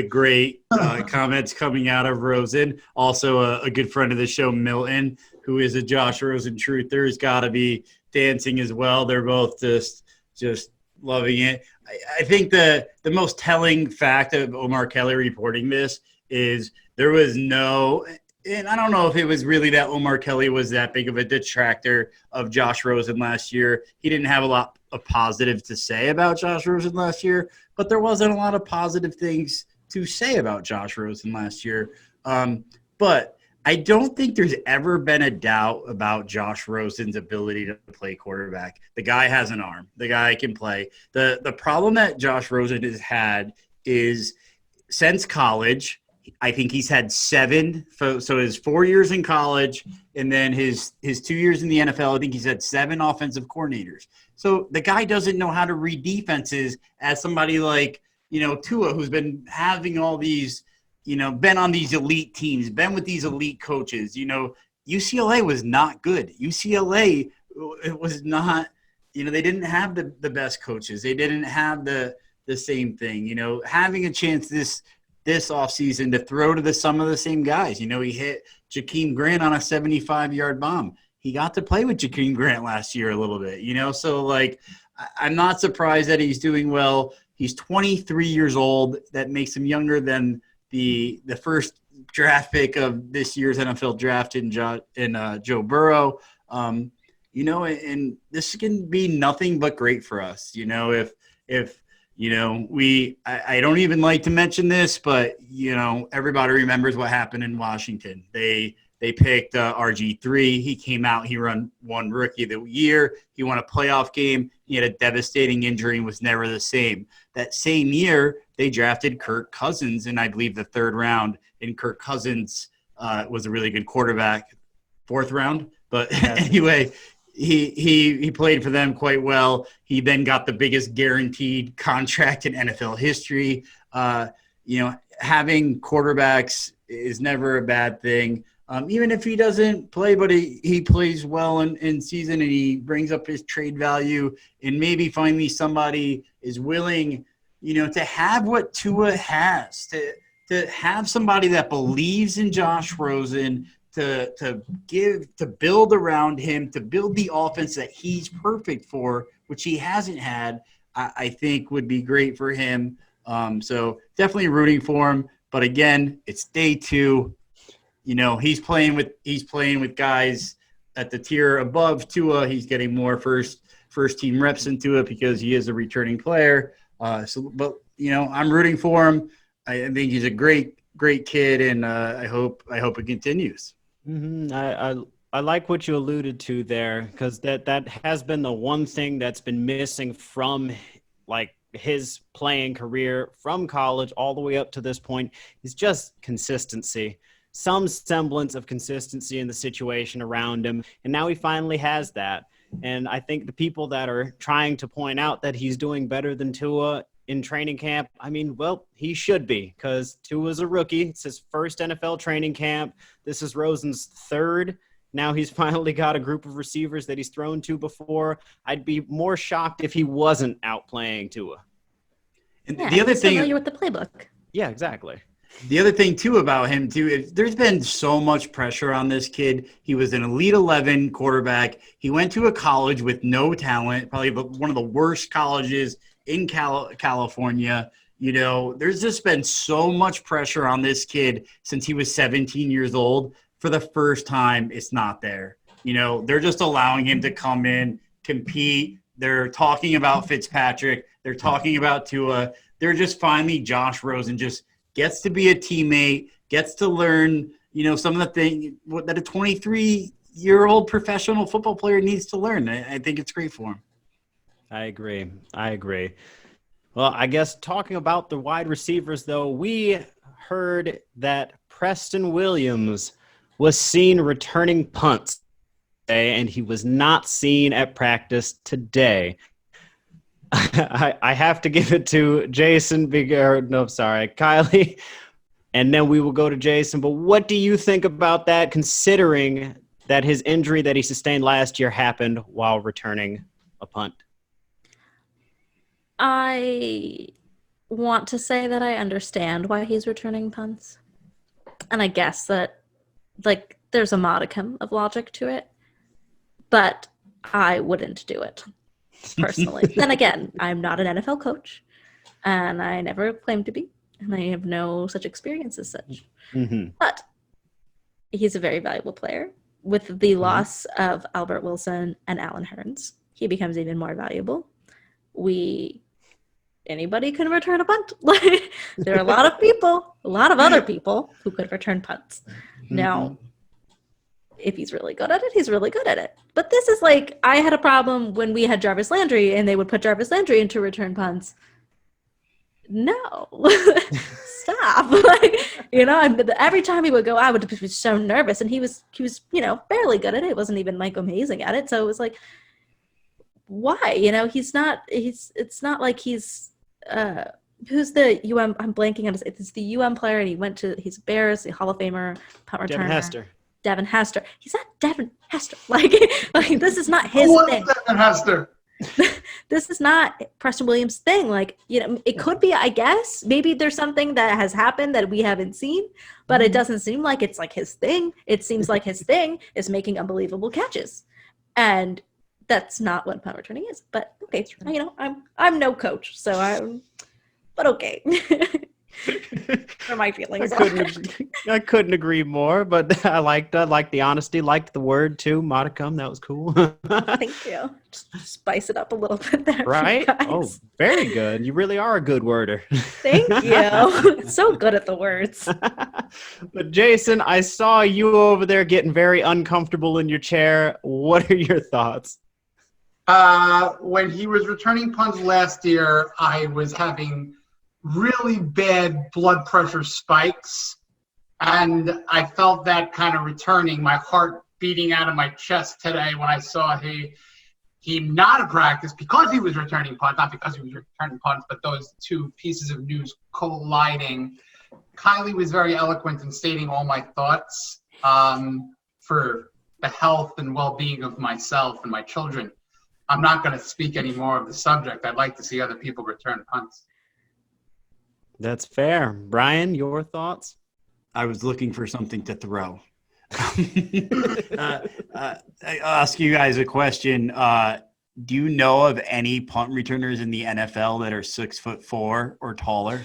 great comments coming out of Rosen. Also, a good friend of the show, Milton, who is a Josh Rosen truther, has got to be dancing as well. They're both just loving it. I think the most telling fact of Omar Kelly reporting this is there was no, and I don't know if it was really that Omar Kelly was that big of a detractor of Josh Rosen last year. He didn't have a lot of positive to say about Josh Rosen last year, but there wasn't a lot of positive things to say about Josh Rosen last year. But I don't think there's ever been a doubt about Josh Rosen's ability to play quarterback. The guy has an arm. The guy can play. The problem that Josh Rosen has had is since college, I think he's had 7. So his 4 years in college and then his 2 years in the NFL, I think he's had 7 offensive coordinators. So the guy doesn't know how to read defenses as somebody like, you know, Tua, who's been having all these, you know, been on these elite teams, been with these elite coaches. You know, UCLA was not good. UCLA, it was not, you know, they didn't have the best coaches. They didn't have the same thing. You know, having a chance this offseason to throw to some of the same guys. You know, he hit Jakeem Grant on a 75-yard bomb. He got to play with Jakeem Grant last year a little bit, you know. So, like, I'm not surprised that he's doing well. He's 23 years old. That makes him younger than the first draft pick of this year's NFL draft in Joe Burrow. You know, and this can be nothing but great for us. You know, if you know, I don't even like to mention this, but, you know, everybody remembers what happened in Washington. They picked RG3. He came out. He won Rookie of the Year. He won a playoff game. He had a devastating injury and was never the same. That same year, they drafted Kirk Cousins in, I believe, the 3rd round. And Kirk Cousins was a really good quarterback. 4th round. But anyway, he played for them quite well. He then got the biggest guaranteed contract in NFL history. You know, having quarterbacks is never a bad thing. Even if he doesn't play, but he plays well in season and he brings up his trade value, and maybe finally somebody is willing, you know, to have what Tua has, to have somebody that believes in Josh Rosen, to build around him, to build the offense that he's perfect for, which he hasn't had, I think would be great for him. So definitely rooting for him. But again, it's day 2. You know, he's playing with guys at the tier above Tua. He's getting more first team reps into it because he is a returning player. But you know, I'm rooting for him. I think he's a great kid, and I hope it continues. Mm-hmm. I like what you alluded to there, because that has been the one thing that's been missing from, like, his playing career from college all the way up to this point is just consistency. Some semblance of consistency in the situation around him, and now he finally has that. And I think the people that are trying to point out that he's doing better than Tua in training camp, I mean, well, he should be, because Tua's a rookie. It's his first NFL training camp. This is Rosen's 3rd. Now he's finally got a group of receivers that he's thrown to before. I'd be more shocked if he wasn't outplaying Tua. And Yeah, the other he's thing, familiar with the playbook. Yeah, exactly. the other thing too about him too is there's been so much pressure on this kid. He was an Elite 11 quarterback. He went to a college with no talent, probably one of the worst colleges in California. You know, there's just been so much pressure on this kid since he was 17 years old. For the first time, it's not there. You know, they're just allowing him to come in, compete. They're talking about Fitzpatrick. They're talking about Tua. They're just finally Josh Rosen just gets to be a teammate, gets to learn, you know, some of the things that a 23-year-old professional football player needs to learn. I think it's great for him. I agree. Well, I guess talking about the wide receivers, though, we heard that Preston Williams was seen returning punts today, and he was not seen at practice today. I have to give it to Jason, Kylie, and then we will go to Jason. But what do you think about that, considering that his injury that he sustained last year happened while returning a punt? I want to say that I understand why he's returning punts. And I guess that, like, there's a modicum of logic to it. But I wouldn't do it, personally. Then again, I'm not an NFL coach. And I never claimed to be. And I have no such experience as such. Mm-hmm. But he's a very valuable player. With the loss of Albert Wilson and Alan Hearns, he becomes even more valuable. Anybody can return a punt. There are a lot of other people who could return punts. Now, if he's really good at it, he's really good at it. But this is like, I had a problem when we had Jarvis Landry and they would put Jarvis Landry into return punts. No, stop. Every time he would go, I would be so nervous. And he was, barely good at it. It wasn't even like amazing at it. So it was like, why? It's not like he's, who's the UM? I'm blanking on his. It's the UM player, and he's Bears, the Hall of Famer, punt returner. Devin Hester. He's not Devin Hester. Like this is not his thing. Devin Hester. This is not Preston Williams' thing. It could be, I guess. Maybe there's something that has happened that we haven't seen, but it doesn't seem like it's like his thing. It seems like his thing is making unbelievable catches, and that's not what punt returning is. But okay, I'm no coach, but okay. For my feelings. I couldn't agree more, but I liked the honesty, liked the word too, modicum. That was cool. Thank you. Just spice it up a little bit there. Right? Oh, very good. You really are a good worder. Thank you. So good at the words. But Jason, I saw you over there getting very uncomfortable in your chair. What are your thoughts? When he was returning punts last year, I was having really bad blood pressure spikes, and I felt that kind of returning, my heart beating out of my chest today when I saw he not at practice because he was returning punts, not because he was returning punts, but those two pieces of news colliding. Kylie was very eloquent in stating all my thoughts for the health and well-being of myself and my children. I'm not going to speak any more of the subject. I'd like to see other people return punts. That's fair. Brian, your thoughts? I was looking for something to throw. I'll ask you guys a question. Do you know of any punt returners in the NFL that are 6'4" or taller?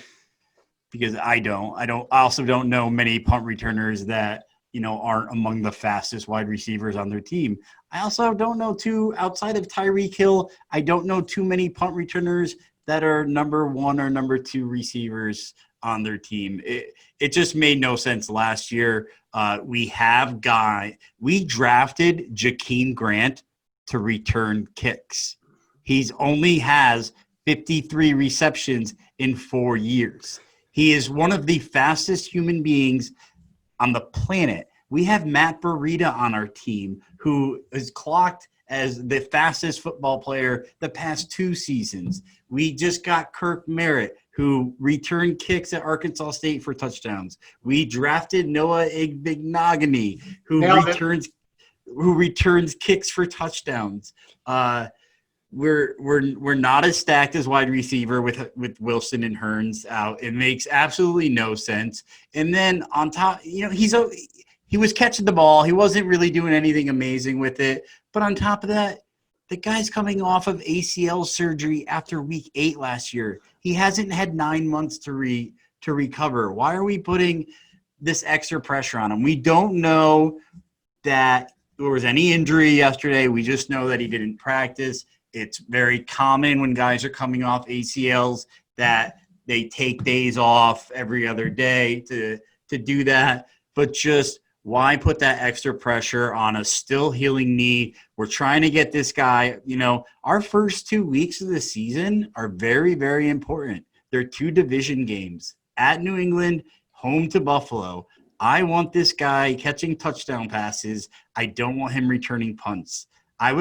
Because I don't. I also don't know many punt returners that aren't among the fastest wide receivers on their team. I also don't know outside of Tyreek Hill. I don't know too many punt returners that are number 1 or number 2 receivers on their team. It just made no sense last year. We drafted Jakeem Grant to return kicks. He's only has 53 receptions in 4 years. He is one of the fastest human beings on the planet. We have Matt Breida on our team, who is clocked as the fastest football player the past 2 seasons. We just got Kirk Merritt, who returned kicks at Arkansas State for touchdowns. We drafted Noah Igbinoghene, who returns kicks for touchdowns. we're not as stacked as wide receiver with Wilson and Hearns out. It makes absolutely no sense. And then on top, he was catching the ball. He wasn't really doing anything amazing with it. But on top of that, the guy's coming off of ACL surgery after week 8 last year. He hasn't had 9 months to recover. Why are we putting this extra pressure on him? We don't know that there was any injury yesterday. We just know that he didn't practice. It's very common when guys are coming off ACLs that they take days off every other day to do that. But just why put that extra pressure on a still healing knee? We're trying to get this guy, our first 2 weeks of the season are very, very important. They're 2 division games at New England, home to Buffalo. I want this guy catching touchdown passes. I don't want him returning punts. I'd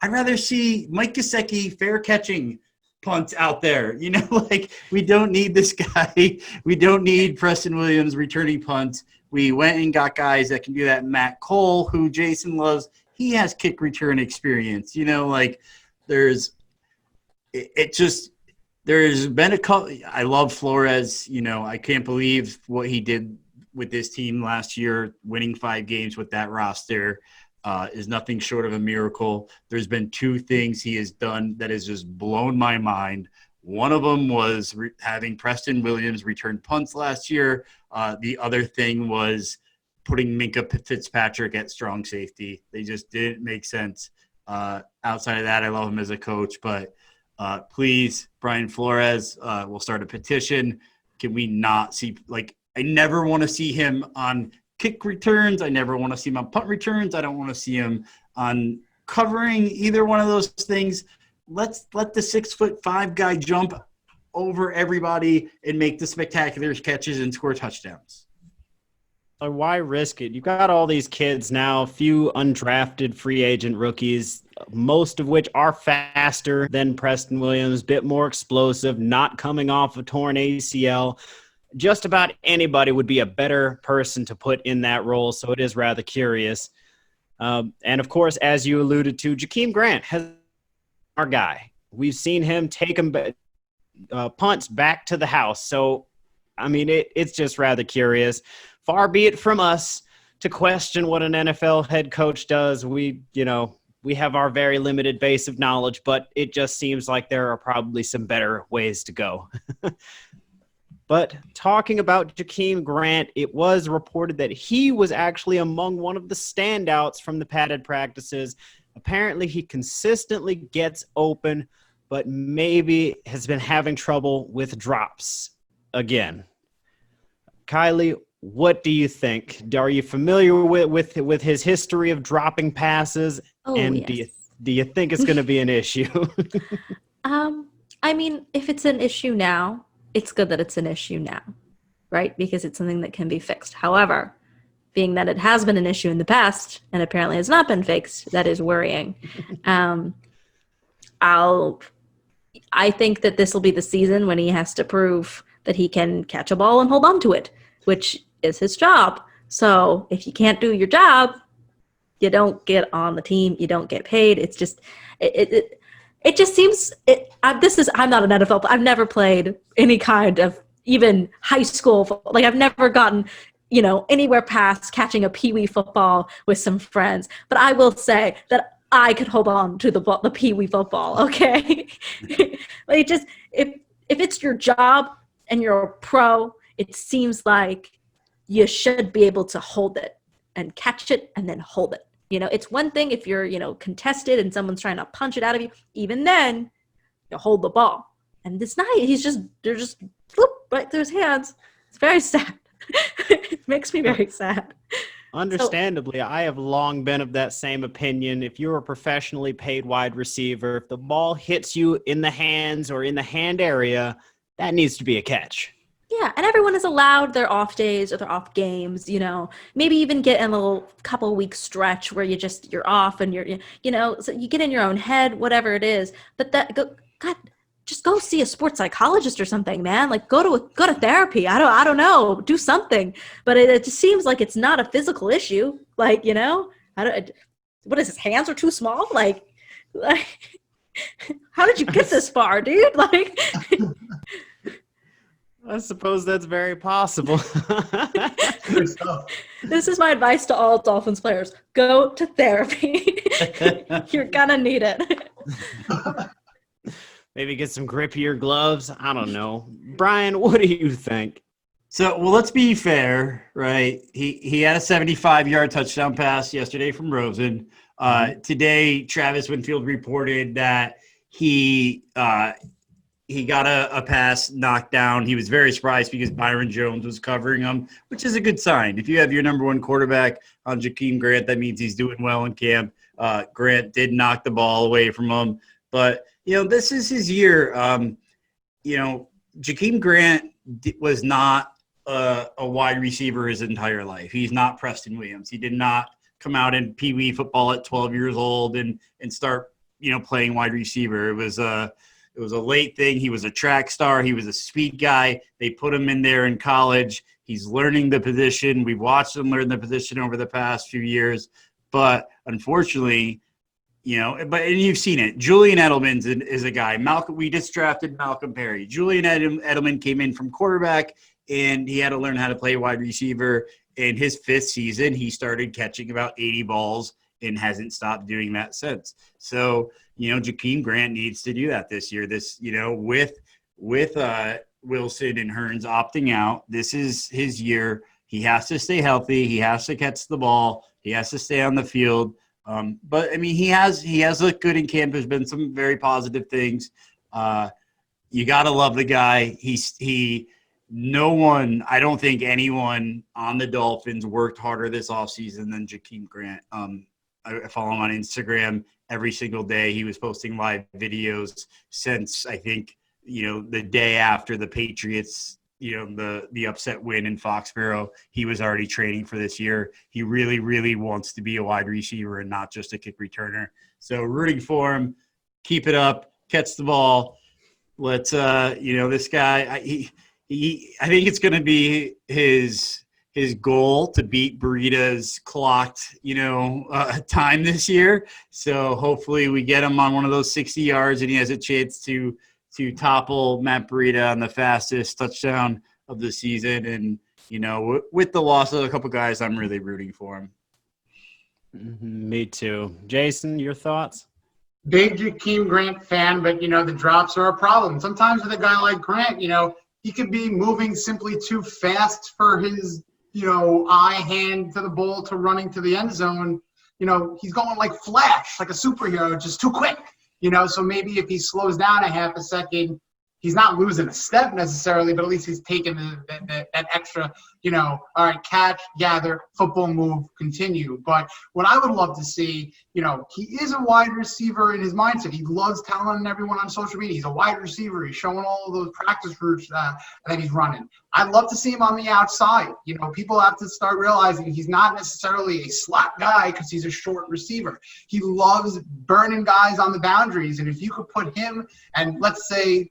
rather see Mike Gesicki fair catching punts out there. We don't need this guy. We don't need Preston Williams returning punts. We went and got guys that can do that. Matt Cole, who Jason loves, he has kick return experience. There's been a couple. I love Flores. I can't believe what he did with this team last year. Winning 5 games with that roster is nothing short of a miracle. There's been 2 things he has done that has just blown my mind. One of them was having Preston Williams return punts last year. The other thing was putting Minkah Fitzpatrick at strong safety. They just didn't make sense. Outside of that, I love him as a coach, but please, Brian Flores, we'll start a petition. Can we not see I never want to see him on kick returns. I never want to see him on punt returns. I don't want to see him on covering either one of those things. Let the 6'5" guy jump over everybody and make the spectacular catches and score touchdowns. Why risk it? You've got all these kids now, a few undrafted free agent rookies, most of which are faster than Preston Williams, a bit more explosive, not coming off a torn ACL. Just about anybody would be a better person to put in that role, so it is rather curious. And, of course, as you alluded to, Jakeem Grant has our guy. We've seen him take him punts back to the house. So, it's just rather curious. Far be it from us to question what an NFL head coach does. We have our very limited base of knowledge, but it just seems like there are probably some better ways to go. But talking about Jakeem Grant, it was reported that he was actually among one of the standouts from the padded practices. Apparently, he consistently gets open, but maybe has been having trouble with drops again. Kylie, what do you think? Are you familiar with his history of dropping passes? And yes. do you think it's going to be an issue? If it's an issue now, it's good that it's an issue now, right? Because it's something that can be fixed. However, being that it has been an issue in the past and apparently has not been fixed, that is worrying. I think that this will be the season when he has to prove that he can catch a ball and hold on to it, which is his job. So if you can't do your job, you don't get on the team, you don't get paid. It's just it just seems I'm not an NFL, I've never played any kind of even high school. I've never gotten, anywhere past catching a peewee football with some friends. But I will say that I could hold on to the peewee football. Okay. If it's your job and you're a pro, it seems like you should be able to hold it and catch it and then hold it. It's one thing if you're, contested and someone's trying to punch it out of you. Even then, you hold the ball. And this night, they're just whoop, right through his hands. It's very sad. It makes me very sad. Understandably, I have long been of that same opinion. If you're a professionally paid wide receiver, if the ball hits you in the hands or in the hand area, that needs to be a catch. Yeah, and everyone is allowed their off days or their off games, maybe even get in a little couple week stretch where you're off and so you get in your own head, whatever it is. But just go see a sports psychologist or something, man. Go to therapy. I don't know, do something. But it just seems like it's not a physical issue. What is his hands are too small? How did you get this far, dude? Like, I suppose that's very possible. Good stuff. this is my advice to all Dolphins players. Go to therapy. You're gonna need it. Maybe get some grippier gloves. I don't know. Brian, what do you think? So, well, let's be fair, right? He had a 75-yard touchdown pass yesterday from Rosen. Today, Travis Winfield reported that he got a pass knocked down. He was very surprised because Byron Jones was covering him, which is a good sign. If you have your number one quarterback on Jakeem Grant, that means he's doing well in camp. Grant did knock the ball away from him. But, this is his year. Jakeem Grant was not a wide receiver his entire life. He's not Preston Williams. He did not come out in Pee Wee football at 12 years old and start, playing wide receiver. It was a late thing. He was a track star. He was a speed guy. They put him in there in college. He's learning the position. We've watched him learn the position over the past few years. But unfortunately, and you've seen it. Julian Edelman is a guy. We just drafted Malcolm Perry. Julian Edelman came in from quarterback, and he had to learn how to play wide receiver. In his fifth season, he started catching about 80 balls and hasn't stopped doing that since. So, Jakeem Grant needs to do that this year. With Wilson and Hearns opting out, this is his year. He has to stay healthy. He has to catch the ball. He has to stay on the field. But he has looked good in camp. There's been some very positive things. You got to love the guy. I don't think anyone on the Dolphins worked harder this offseason than Jakeem Grant. I follow him on Instagram every single day. He was posting live videos since, I think, the day after the Patriots, the upset win in Foxborough. He was already training for this year. He really, really wants to be a wide receiver and not just a kick returner. So rooting for him. Keep it up. Catch the ball. Let's, this guy, I think it's going to be his goal to beat Burrito's clocked, time this year. So hopefully we get him on one of those 60 yards and he has a chance to topple Matt Breida on the fastest touchdown of the season. And, with the loss of a couple guys, I'm really rooting for him. Me too. Jason, your thoughts? Big Jakeem Grant fan, but, the drops are a problem. Sometimes with a guy like Grant, he could be moving simply too fast for his, eye hand to the ball to running to the end zone. He's going like Flash, like a superhero, just too quick. So maybe if he slows down a half a second, he's not losing a step necessarily, but at least he's taking that extra, all right, catch, gather, football move, continue. But what I would love to see, he is a wide receiver in his mindset. He loves telling everyone on social media he's a wide receiver. He's showing all of those practice routes that he's running. I'd love to see him on the outside. People have to start realizing he's not necessarily a slot guy because he's a short receiver. He loves burning guys on the boundaries. And if you could put him and let's say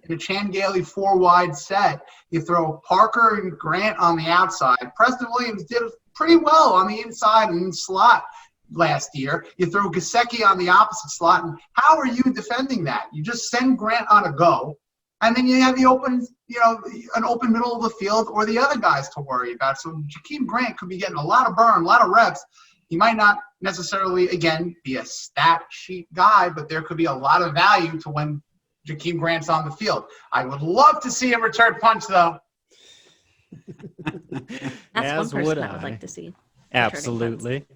in a Chan Gailey 4-wide set, you throw Parker and Grant on the outside. Preston Williams did pretty well on the inside and slot last year. You throw Gesicki on the opposite slot. And how are you defending that? You just send Grant on a go. And then you have the open, an open middle of the field or the other guys to worry about. So Jakeem Grant could be getting a lot of burn, a lot of reps. He might not necessarily, again, be a stat sheet guy, but there could be a lot of value to when Jakeem Grant's on the field. I would love to see a return punch, though. That's one person I would like to see. Absolutely.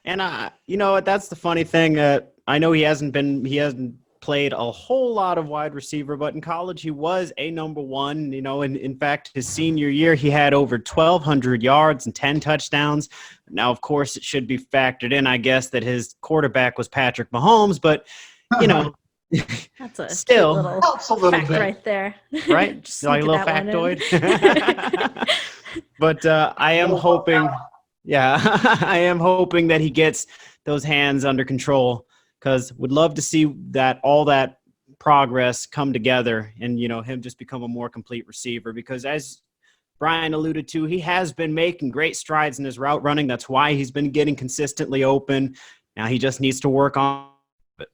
And that's the funny thing. I know he hasn't played a whole lot of wide receiver, but in college he was a number one. In fact, his senior year he had over 1,200 yards and 10 touchdowns. Now, of course, it should be factored in, I guess, that his quarterback was Patrick Mahomes, but that's a still little helps a little fact bit, right there. Right? Like a little factoid. But I am hoping, I am hoping that he gets those hands under control, because would love to see that all that progress come together and, him just become a more complete receiver, because as Brian alluded to, he has been making great strides in his route running. That's why he's been getting consistently open. Now he just needs to work on it.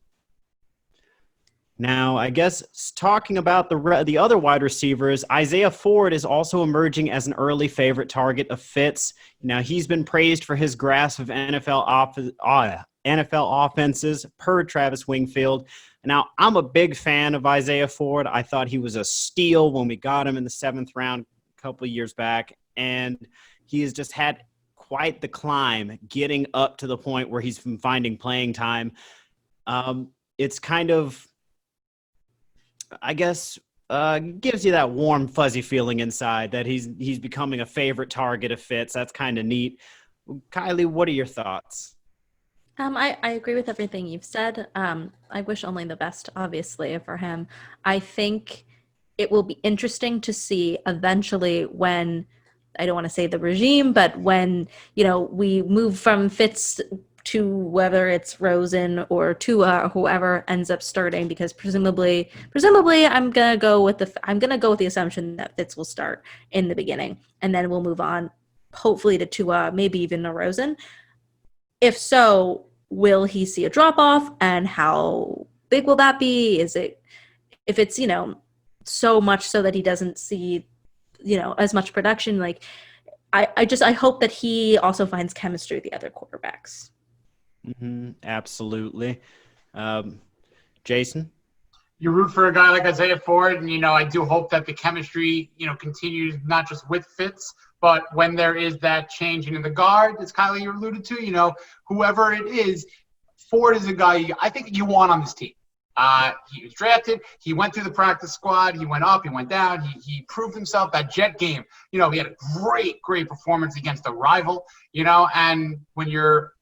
Now, I guess talking about the other wide receivers, Isaiah Ford is also emerging as an early favorite target of Fitz. Now, he's been praised for his grasp of NFL offenses per Travis Wingfield. Now, I'm a big fan of Isaiah Ford. I thought he was a steal when we got him in the 7th round a couple of years back, and he has just had quite the climb getting up to the point where he's been finding playing time. It's kind of, I guess, gives you that warm, fuzzy feeling inside that he's becoming a favorite target of Fitz. That's kind of neat. Kylie, what are your thoughts? I agree with everything you've said. I wish only the best, obviously, for him. I think it will be interesting to see eventually when, I don't want to say the regime, but when, we move from Fitz to whether it's Rosen or Tua or whoever ends up starting, because presumably I'm gonna go with the assumption that Fitz will start in the beginning, and then we'll move on, hopefully to Tua, maybe even to Rosen. If so, will he see a drop off, and how big will that be? Is it, if it's so much so that he doesn't see as much production? Like I hope that he also finds chemistry with the other quarterbacks. Mm-hmm, absolutely. Jason? You root for a guy like Isaiah Ford, and, I do hope that the chemistry, continues not just with Fitz, but when there is that changing in the guard, as Kylie you alluded to, whoever it is, Ford is a guy I think you want on this team. He was drafted. He went through the practice squad. He went up. He went down. He proved himself. That Jet game, he had a great performance against a rival, and when you're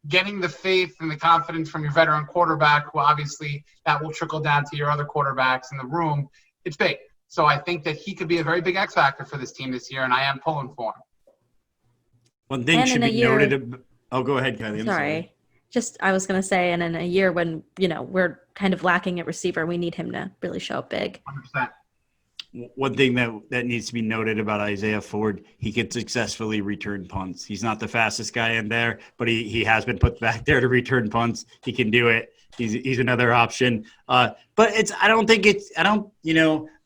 getting the faith and the confidence from your veteran quarterback, who obviously that will trickle down to your other quarterbacks in the room, it's big. So I think that he could be a very big X factor for this team this year, and I am pulling for him. One thing should be noted. Oh, go ahead, Kylie. I'm sorry. Just, I was going to say, and in a year when, we're kind of lacking at receiver, we need him to really show up big. 100%. One thing that needs to be noted about Isaiah Ford, he can successfully return punts. He's not the fastest guy in there, but he has been put back there to return punts. He can do it. He's another option. But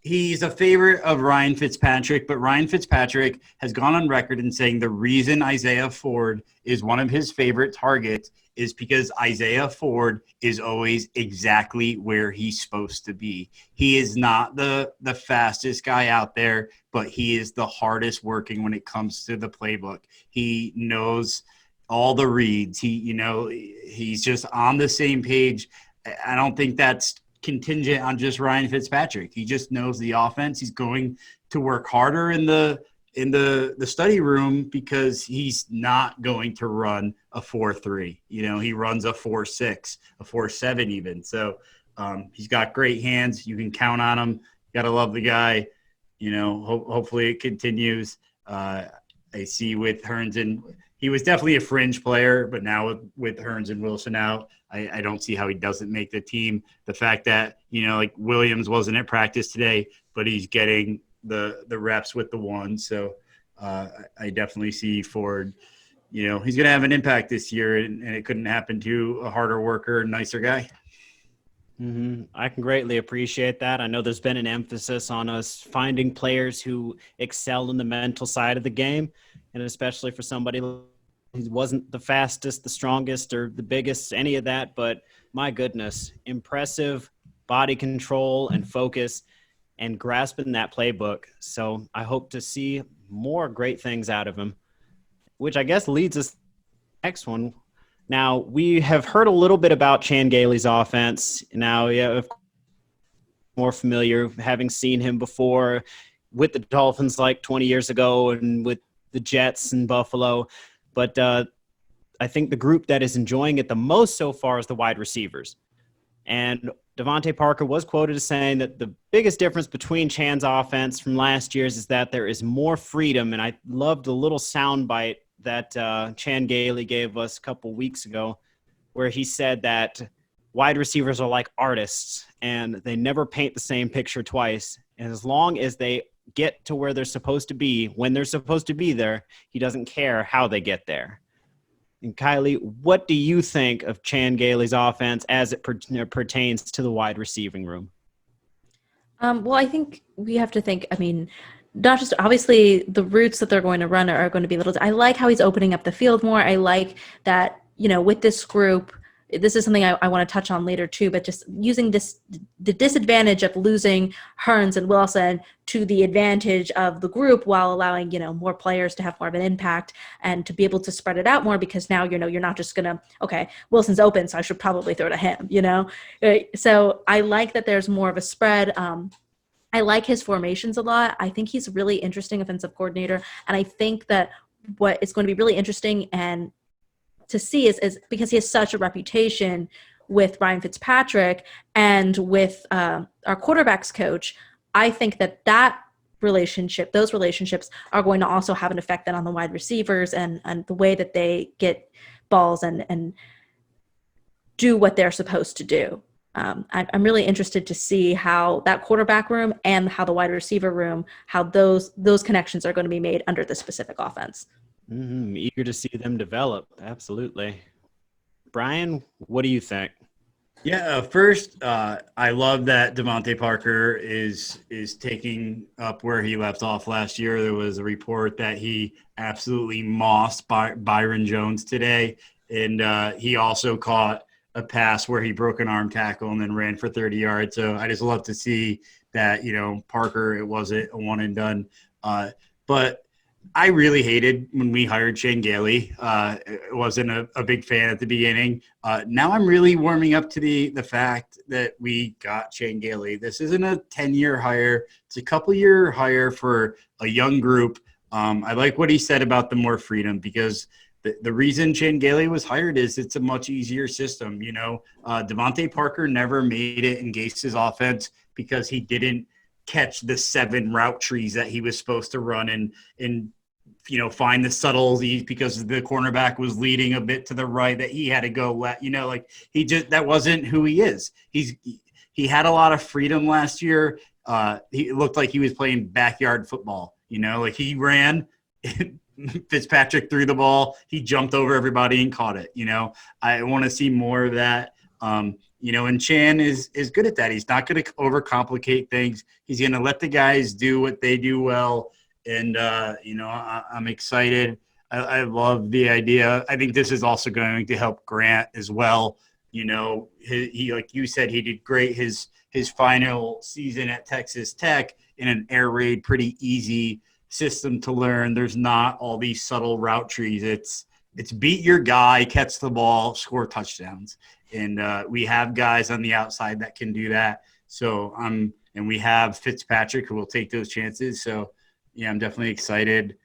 he's a favorite of Ryan Fitzpatrick, but Ryan Fitzpatrick has gone on record in saying the reason Isaiah Ford is one of his favorite targets is because Isaiah Ford is always exactly where he's supposed to be. He is not the fastest guy out there, but he is the hardest working when it comes to the playbook. He knows all the reads. He's just on the same page. I don't think that's contingent on just Ryan Fitzpatrick. He just knows the offense. He's going to work harder in the study room because he's not going to run a 4.3. He runs a 4.6, a 4.7 even. So he's got great hands. You can count on him. Got to love the guy. Hopefully it continues. I see with Hearns, and he was definitely a fringe player, but now with Hearns and Wilson out, I don't see how he doesn't make the team. The fact that, like Williams wasn't at practice today, but he's getting the reps with the one. So I definitely see Ford, he's going to have an impact this year, and it couldn't happen to a harder worker, nicer guy. Mm-hmm. I can greatly appreciate that. I know there's been an emphasis on us finding players who excel in the mental side of the game, and especially for somebody who wasn't the fastest, the strongest, or the biggest, any of that, but my goodness, impressive body control and focus and grasping that playbook. So I hope to see more great things out of him, which I guess leads us to the next one. Now, we have heard a little bit about Chan Gailey's offense. Now, yeah, more familiar, having seen him before with the Dolphins like 20 years ago and with the Jets and Buffalo. But I think the group that is enjoying it the most so far is the wide receivers. And Devontae Parker was quoted as saying that the biggest difference between Chan's offense from last year's is that there is more freedom. And I loved the little soundbite that Chan Gailey gave us a couple weeks ago, where he said that wide receivers are like artists and they never paint the same picture twice. And as long as they get to where they're supposed to be, when they're supposed to be there, he doesn't care how they get there. And Kylie, what do you think of Chan Gailey's offense as it pertains to the wide receiving room? Well, I think we have to think, not just obviously the routes that they're going to run are going to be little. I like how he's opening up the field more. I like that, with this group, this is something I want to touch on later too, but just using the disadvantage of losing Hearns and Wilson to the advantage of the group while allowing, more players to have more of an impact and to be able to spread it out more, because now, you're not just going to, okay, Wilson's open, so I should probably throw to him, So I like that there's more of a spread. I like his formations a lot. I think he's a really interesting offensive coordinator. And I think that what is going to be really interesting and to see is because he has such a reputation with Ryan Fitzpatrick and with our quarterbacks coach. I think that those relationships are going to also have an effect then on the wide receivers and the way that they get balls and do what they're supposed to do. I'm really interested to see how that quarterback room and how the wide receiver room, how those connections are going to be made under the specific offense. Eager to see them develop. Absolutely. Brian, what do you think? Yeah, first, I love that Devontae Parker is taking up where he left off last year. There was a report that he absolutely mossed Byron Jones today, and he also caught a pass where he broke an arm tackle and then ran for 30 yards. So I just love to see that, Parker, it wasn't a one and done. But I really hated when we hired Shane Gailey. Wasn't a big fan at the beginning. Now I'm really warming up to the fact that we got Shane Gailey. This isn't a 10-year hire. It's a couple-year hire for a young group. I like what he said about the more freedom, because the reason Shane Gailey was hired is it's a much easier system. Devontae Parker never made it in Gase's offense because he didn't catch the 7 route trees that he was supposed to run and find the subtleties because the cornerback was leading a bit to the right that he had to go left. That wasn't who he is. He had a lot of freedom last year. He looked like he was playing backyard football. He ran. Fitzpatrick threw the ball. He jumped over everybody and caught it. I want to see more of that. And Chan is good at that. He's not going to overcomplicate things. He's going to let the guys do what they do well. And, I'm excited. I love the idea. I think this is also going to help Grant as well. He like you said, he did great his final season at Texas Tech in an air raid, pretty easy system to learn. There's not all these subtle route trees. It's beat your guy, catch the ball, score touchdowns. And we have guys on the outside that can do that. So and we have Fitzpatrick who will take those chances. So yeah, I'm definitely excited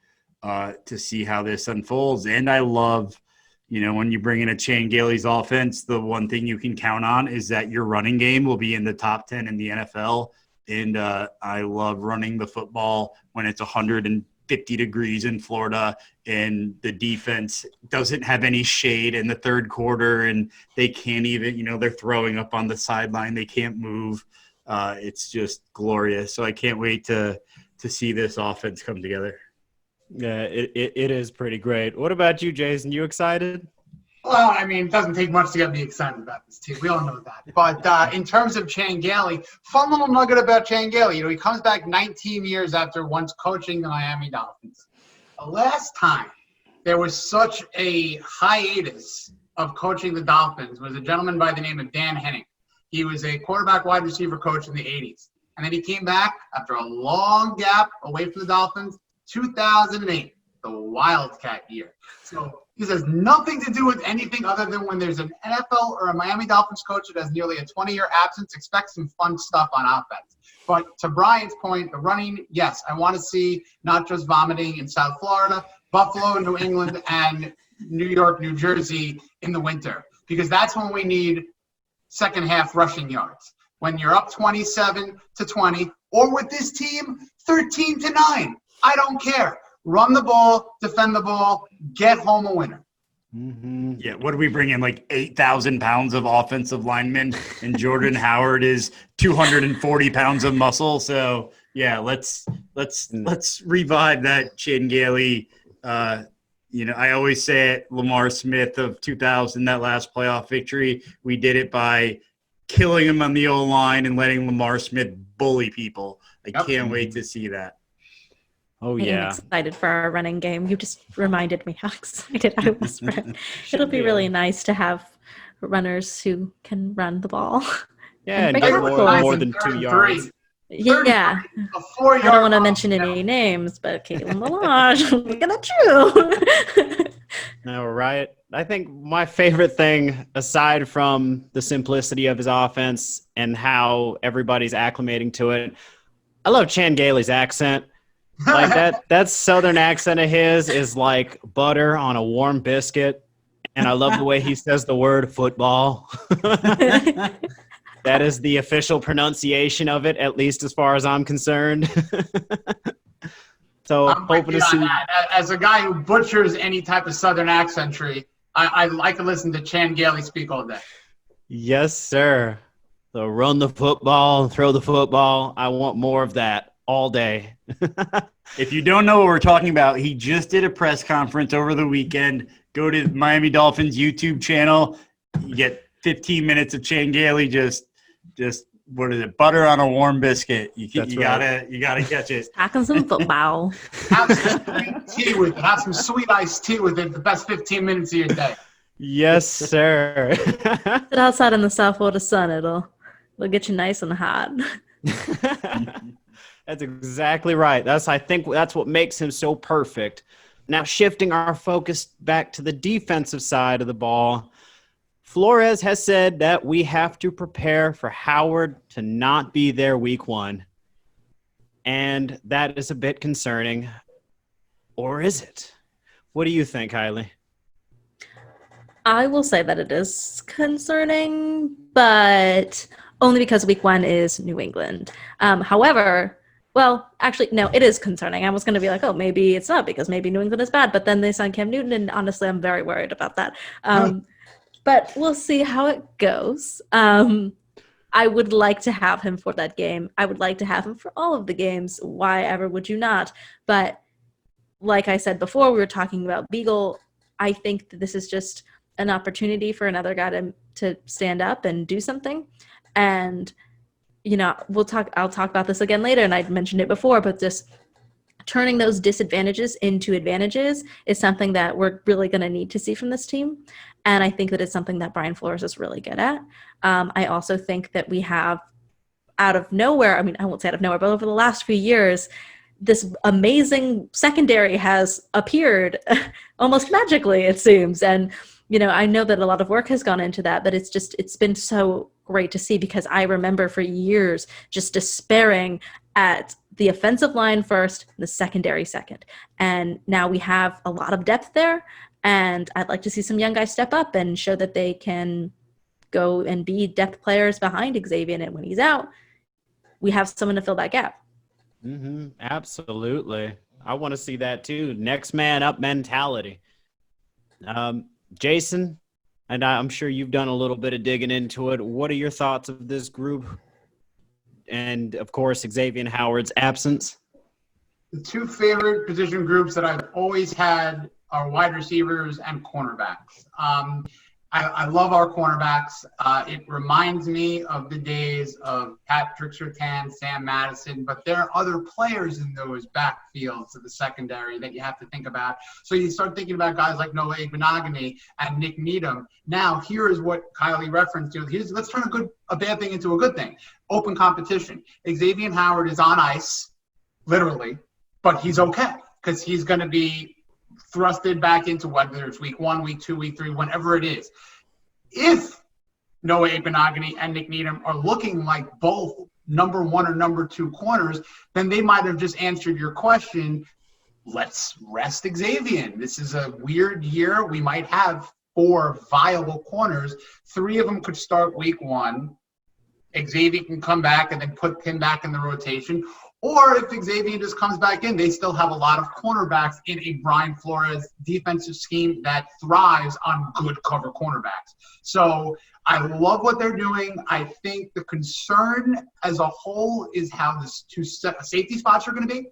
to see how this unfolds. And I love, when you bring in a Chan Gailey's offense, the one thing you can count on is that your running game will be in the top 10 in the NFL. And I love running the football when it's 150 degrees in Florida and the defense doesn't have any shade in the third quarter and they can't even, they're throwing up on the sideline. They can't move. It's just glorious. So I can't wait to see this offense come together. Yeah, it is pretty great. What about you, Jason? You excited? Well, it doesn't take much to get me excited about this team. We all know that. But in terms of Chan Gailey, fun little nugget about Chan Gailey. He comes back 19 years after once coaching the Miami Dolphins. The last time there was such a hiatus of coaching the Dolphins was a gentleman by the name of Dan Henning. He was a quarterback wide receiver coach in the 80s. And then he came back after a long gap away from the Dolphins, 2008, the Wildcat year. So this has nothing to do with anything other than when there's an NFL or a Miami Dolphins coach that has nearly a 20-year absence, expect some fun stuff on offense. But to Brian's point, the running, yes, I want to see not just vomiting in South Florida, Buffalo, New England, and New York, New Jersey in the winter, because that's when we need second half rushing yards. When you're up 27-20, or with this team, 13-9. I don't care. Run the ball, defend the ball, get home a winner. Mm-hmm. Yeah, what do we bring in? Like 8,000 pounds of offensive linemen, and Jordan Howard is 240 pounds of muscle. So yeah, let's revive that Chan Gailey, I always say it, Lamar Smith of 2000, that last playoff victory, we did it by killing him on the O-line and letting Lamar Smith bully people. I can't wait to see that. Oh, I am yeah. excited for our running game. You just reminded me how excited I was for it. It'll be really nice to have runners who can run the ball. Yeah, and break get tackles. more than 2 yards. Yeah. A 4-yard I don't want to run. mention any names, but Caitlin Lalage, look at true. No, right. I think my favorite thing, aside from the simplicity of his offense and how everybody's acclimating to it, I love Chan Gailey's accent. Like that southern accent of his is like butter on a warm biscuit. And I love the way he says the word football. That is the official pronunciation of it, at least as far as I'm concerned. So I'm hoping with you to on see. that. As a guy who butchers any type of Southern accentry, I like to listen to Chan Gailey speak all day. Yes, sir. So run the football, throw the football. I want more of that all day. If you don't know what we're talking about, he just did a press conference over the weekend. Go to Miami Dolphins YouTube channel. You get 15 minutes of Chan Gailey just what is it? Butter on a warm biscuit. You gotta catch it. Talking some football. Have some sweet tea with it. Have some sweet iced tea with it. The best 15 minutes of your day. Yes, sir. Sit outside in the South Florida sun. It'll get you nice and hot. That's exactly right. I think that's what makes him so perfect. Now, shifting our focus back to the defensive side of the ball, Flores has said that we have to prepare for Howard to not be there week 1. And that is a bit concerning. Or is it? What do you think, Kylie? I will say that it is concerning, but only because week 1 is New England. However, well, actually, no, it is concerning. I was going to be like, oh, maybe it's not because maybe New England is bad. But then they signed Cam Newton, and honestly, I'm very worried about that. But we'll see how it goes. I would like to have him for that game. I would like to have him for all of the games. Why ever would you not? But like I said before, we were talking about Beagle. I think that this is just an opportunity for another guy to stand up and do something. And I'll talk about this again later, and I mentioned it before, but just turning those disadvantages into advantages is something that we're really going to need to see from this team. And I think that it's something that Brian Flores is really good at. I also think that we have out of nowhere, I won't say out of nowhere, but over the last few years, this amazing secondary has appeared almost magically, it seems. And I know that a lot of work has gone into that, but it's been so great to see, because I remember for years just despairing at the offensive line first, the secondary second. And now we have a lot of depth there, and I'd like to see some young guys step up and show that they can go and be depth players behind Xavier, and when he's out, we have someone to fill that gap. Mm-hmm. Absolutely. I want to see that too. Next man up mentality. Jason, and I'm sure you've done a little bit of digging into it. What are your thoughts of this group? And, of course, Xavier Howard's absence? The two favorite position groups that I've always had are wide receivers and cornerbacks. I love our cornerbacks. It reminds me of the days of Patrick Surtain, Sam Madison, but there are other players in those backfields of the secondary that you have to think about. So you start thinking about guys like Noah Igbenogany and Nick Needham. Now, here is what Kylie referenced to. Let's turn a bad thing into a good thing. Open competition. Xavier Howard is on ice, literally, but he's okay because he's going to be thrusted back into whether it's week 1, week 2, week 3, whenever it is. If Noah Igbenogany and Nick Needham are looking like both number 1 or number 2 corners, then they might have just answered your question. Let's rest Xavier. This is a weird year. We might have 4 viable corners. 3 of them could start week 1. Xavier can come back and then put him back in the rotation. Or if Xavier just comes back in, they still have a lot of cornerbacks in a Brian Flores defensive scheme that thrives on good cover cornerbacks. So I love what they're doing. I think the concern as a whole is how the 2 safety spots are going to be.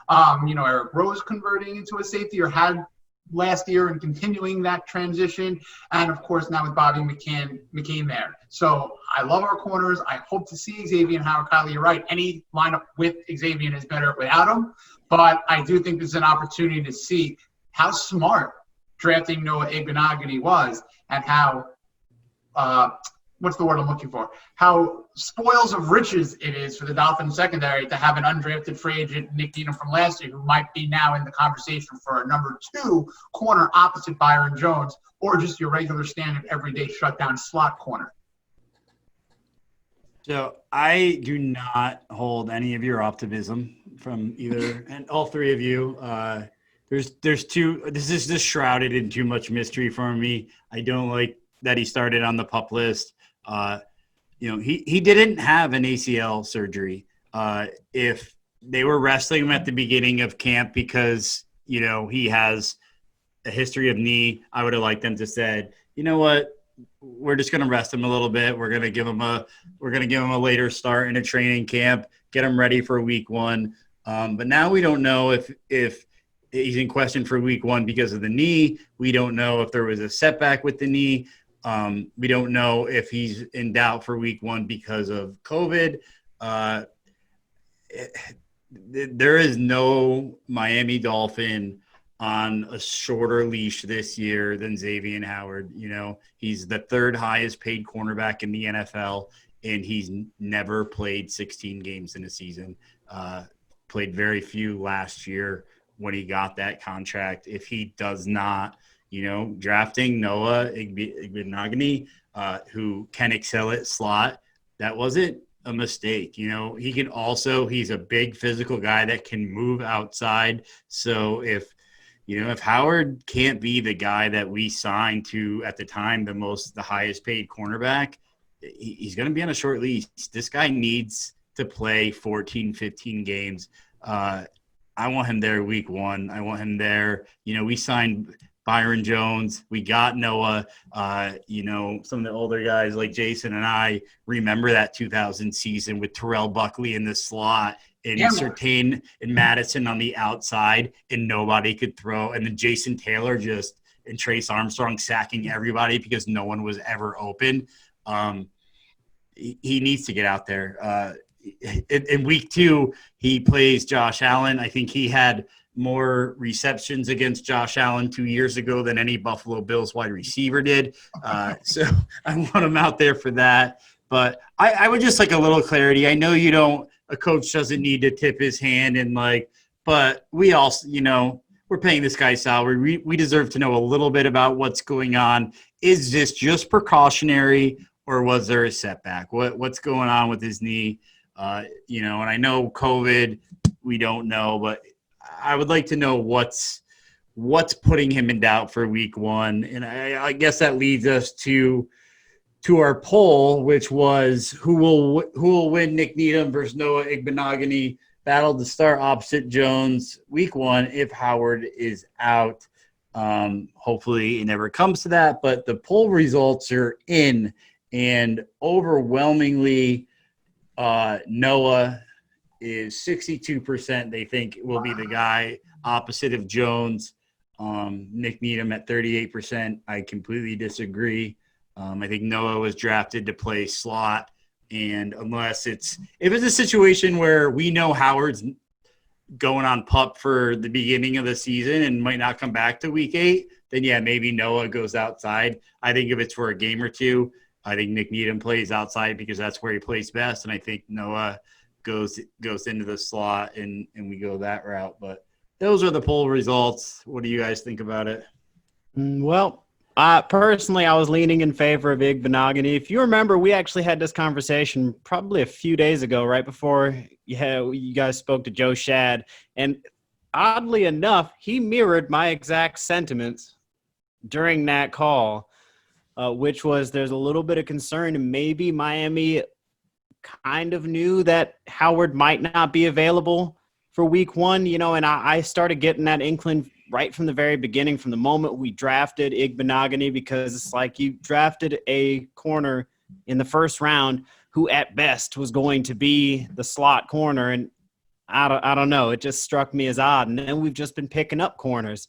Eric Rose converting into a safety or had last year and continuing that transition. And of course, now with Bobby McCain there. So I love our corners. I hope to see Xavier and Howard. Kylie, you're right. Any lineup with Xavier is better without him. But I do think there's an opportunity to see how smart drafting Noah Igbenogany was, and how what's the word I'm looking for? How spoils of riches it is for the Dolphins secondary to have an undrafted free agent, Nick Needham from last year, who might be now in the conversation for a number 2 corner opposite Byron Jones, or just your regular standard everyday shutdown slot corner. So I do not hold any of your optimism from either, and all three of you. There's two. This is just shrouded in too much mystery for me. I don't like that he started on the PUP list. He didn't have an ACL surgery. If they were wrestling him at the beginning of camp because he has a history of knee, I would have liked them to said, you know what, we're just going to rest him a little bit. We're going to give him a later start in a training camp, get him ready for week 1. But now we don't know if he's in question for week 1 because of the knee. We don't know if there was a setback with the knee. We don't know if he's in doubt for week 1 because of COVID. There is no Miami Dolphin on a shorter leash this year than Xavier Howard. He's the 3rd highest paid cornerback in the NFL, and he's never played 16 games in a season. Played very few last year when he got that contract. If he does not, drafting Noah Igbenogany, who can excel at slot, that wasn't a mistake. He's a big physical guy that can move outside. So if Howard can't be the guy that we signed to at the time, the highest paid cornerback, he's going to be on a short leash. This guy needs to play 14, 15 games. I want him there week 1. I want him there. We signed Byron Jones. We got Noah. Some of the older guys like Jason and I remember that 2000 season with Terrell Buckley in the slot and Surtain and Madison on the outside, and nobody could throw. And then Jason Taylor and Trace Armstrong sacking everybody because no one was ever open. He needs to get out there. In week 2, he plays Josh Allen. I think he had more receptions against Josh Allen 2 years ago than any Buffalo Bills wide receiver did. So I want him out there for that. But I would just like a little clarity. I know a coach doesn't need to tip his hand but we also, we're paying this guy's salary. We deserve to know a little bit about what's going on. Is this just precautionary, or was there a setback? What's going on with his knee? And I know COVID, we don't know, but I would like to know what's putting him in doubt for week 1. And I guess that leads us to our poll, which was who will win Nick Needham versus Noah Igbenogany battle to start opposite Jones week 1 if Howard is out. Hopefully it never comes to that, but the poll results are in, and overwhelmingly Noah is 62%. They think will be the guy opposite of Jones. Nick Needham at 38%. I completely disagree. I think Noah was drafted to play slot, and if it's a situation where we know Howard's going on PUP for the beginning of the season and might not come back to week 8, then yeah, maybe Noah goes outside. I think if it's for a game or two, I think Nick Needham plays outside because that's where he plays best, and I think Noah goes into the slot and we go that route. But those are the poll results. What do you guys think about it? Well, personally, I was leaning in favor of Igbenogany. If you remember, we actually had this conversation probably a few days ago, right before you guys spoke to Joe Shad. And oddly enough, he mirrored my exact sentiments during that call, which was there's a little bit of concern, and maybe Miami kind of knew that Howard might not be available for week 1, and I started getting that inkling right from the very beginning, from the moment we drafted Igbenogany, because it's like you drafted a corner in the first round who at best was going to be the slot corner, and I don't know. It just struck me as odd. And then we've just been picking up corners.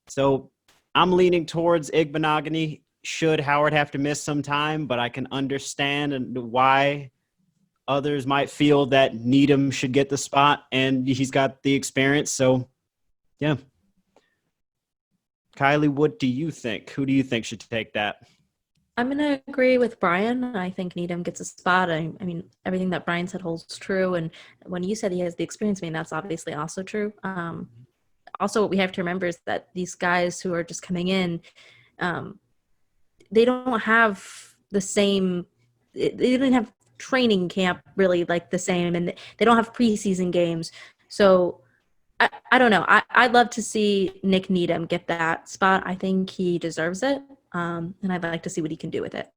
So I'm leaning towards Igbenogany. Should Howard have to miss some time, but I can understand why others might feel that Needham should get the spot, and he's got the experience. So, yeah. Kylie, what do you think? Who do you think should take that? I'm going to agree with Brian. I think Needham gets a spot. I mean, everything that Brian said holds true. And when you said he has the experience, I mean, that's obviously also true. Also, what we have to remember is that these guys who are just coming in, they don't have the same – they didn't have training camp really like the same, and they don't have preseason games. So I don't know. I'd love to see Nick Needham get that spot. I think he deserves it. And I'd like to see what he can do with it.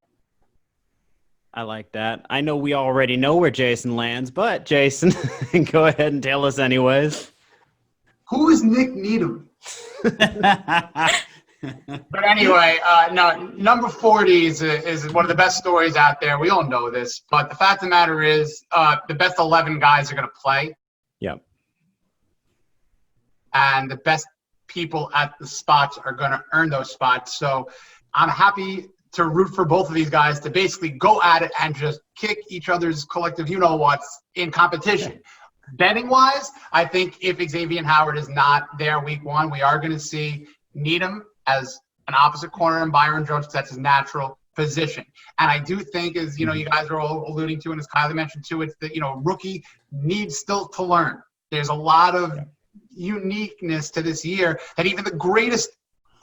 I like that. I know we already know where Jason lands, but Jason, go ahead and tell us anyways. Who is Nick Needham? But anyway, no, number 40 is one of the best stories out there. We all know this, but the fact of the matter is the best 11 guys are going to play. Yep. And the best people at the spots are going to earn those spots. So I'm happy to root for both of these guys to basically go at it and just kick each other's collective you-know-whats in competition. Betting-wise, I think if Xavier Howard is not there week one, we are going to see Needham as an opposite corner and Byron Jones, because that's his natural position. And I do think, as you guys are all alluding to, and as Kylie mentioned too, it's that rookie needs still to learn. There's a lot of uniqueness to this year that even the greatest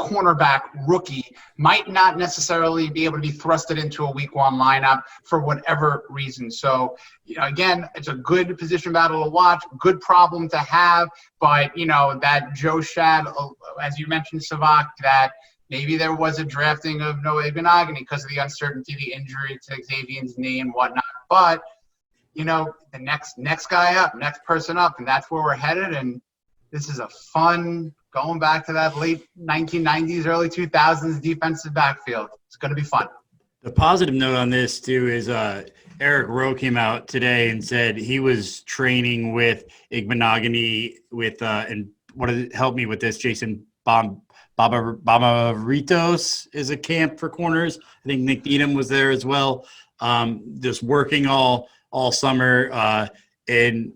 cornerback rookie might not necessarily be able to be thrusted into a week one lineup for whatever reason. So, again, it's a good position battle to watch, good problem to have, but, that Joe Shad, as you mentioned, Savak, that maybe there was a drafting of Noah Igbenogany because of the uncertainty, the injury to Xavier's knee and whatnot. But, the next guy up, next person up, and that's where we're headed. And this is a fun, going back to that late 1990s, early 2000s defensive backfield. It's going to be fun. The positive note on this, too, is Eric Rowe came out today and said he was training with Igbenogany with and what help me with this, Jason Babaritos is a camp for corners. I think Nick Needham was there as well, just working all summer. And,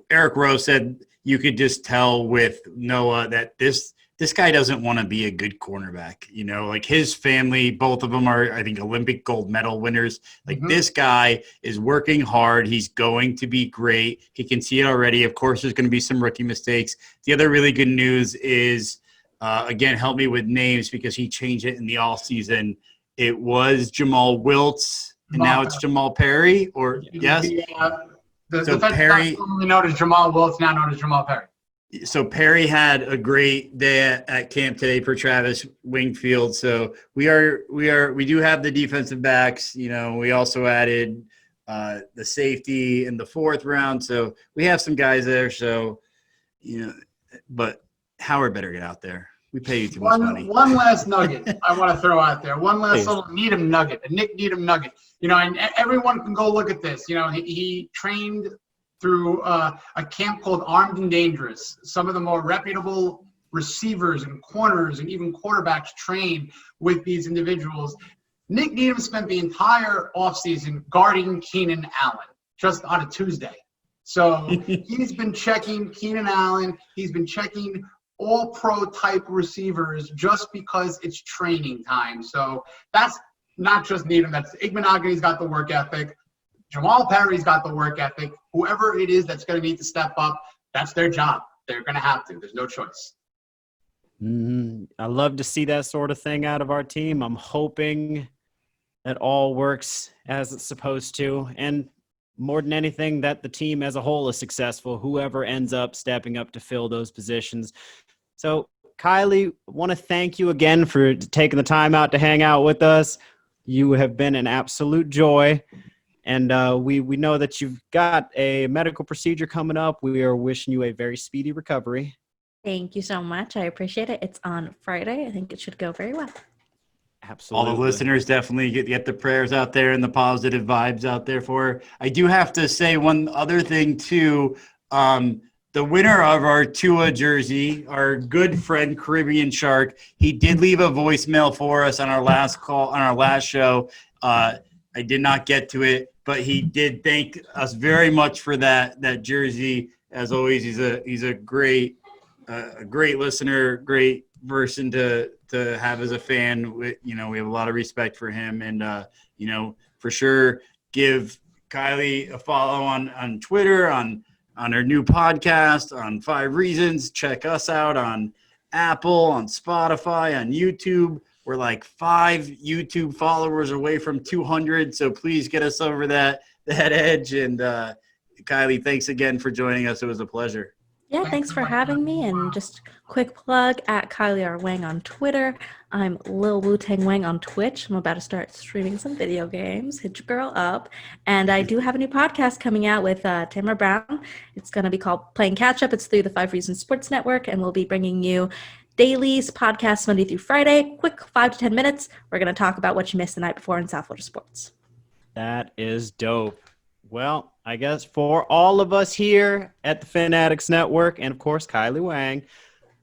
Eric Rowe said – you could just tell with Noah that this guy doesn't want to be a good cornerback. Like his family, both of them are, I think, Olympic gold medal winners. Like this guy is working hard. He's going to be great. He can see it already. Of course, there's going to be some rookie mistakes. The other really good news is, again, help me with names because he changed it in the offseason. It was Jamal Wiltz, and now it's Jamal Perry, or yes? The Perry, known as Jamal Wiltz, now known as Jamal Perry. So Perry had a great day at camp today for Travis Wingfield. So we do have the defensive backs. We also added the safety in the 4th round. So we have some guys there. So but Howard better get out there. We pay you too much money. One last nugget I want to throw out there. One last little Needham nugget, a Nick Needham nugget. And everyone can go look at this. He trained through a camp called Armed and Dangerous. Some of the more reputable receivers and corners and even quarterbacks trained with these individuals. Nick Needham spent the entire offseason guarding Keenan Allen just on a Tuesday. So he's been checking Keenan Allen. He's been checking all-pro type receivers just because it's training time. So that's not just Needham. That's Igbenogany's got the work ethic. Jamal Perry's got the work ethic. Whoever it is that's going to need to step up, that's their job. They're going to have to. There's no choice. I love to see that sort of thing out of our team. I'm hoping that all works as it's supposed to. And more than anything, that the team as a whole is successful, whoever ends up stepping up to fill those positions. So, Kylie, I want to thank you again for taking the time out to hang out with us. You have been an absolute joy. And we know that you've got a medical procedure coming up. We are wishing you a very speedy recovery. Thank you so much. I appreciate it. It's on Friday. I think it should go very well. Absolutely. All the listeners definitely get the prayers out there and the positive vibes out there for her. I do have to say one other thing, too. The the winner of our Tua jersey, our good friend Caribbean Shark, he did leave a voicemail for us on our last call, on our last show. I did not get to it, but he did thank us very much for that jersey. As always, he's a great listener, great person to have as a fan. We have a lot of respect for him, and for sure give Kylie a follow on Twitter, on her new podcast, on 5 Reasons. Check us out on Apple, on Spotify, on YouTube. We're like 5 YouTube followers away from 200, so please get us over that edge. And Kylie, thanks again for joining us. It was a pleasure. Yeah, thanks for having me. And just quick plug at Kylie Rae Wang on Twitter. I'm Lil Wu Tang Wang on Twitch. I'm about to start streaming some video games. Hit your girl up. And I do have a new podcast coming out with Tamara Brown. It's going to be called Playing Catch Up. It's through the 5 Reasons Sports Network, and we'll be bringing you daily podcasts Monday through Friday. Quick 5 to 10 minutes. We're going to talk about what you missed the night before in South Florida sports. That is dope. Well, I guess for all of us here at the Fin Addicts Network, and of course Kylie Wang,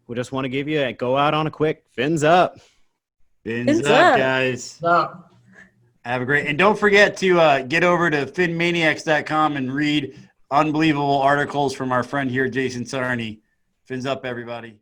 we just want to give you go out on a quick fins up. Fins up, guys. Have a great, and don't forget to get over to finmaniacs.com and read unbelievable articles from our friend here, Jason Sarney. Fins up, everybody.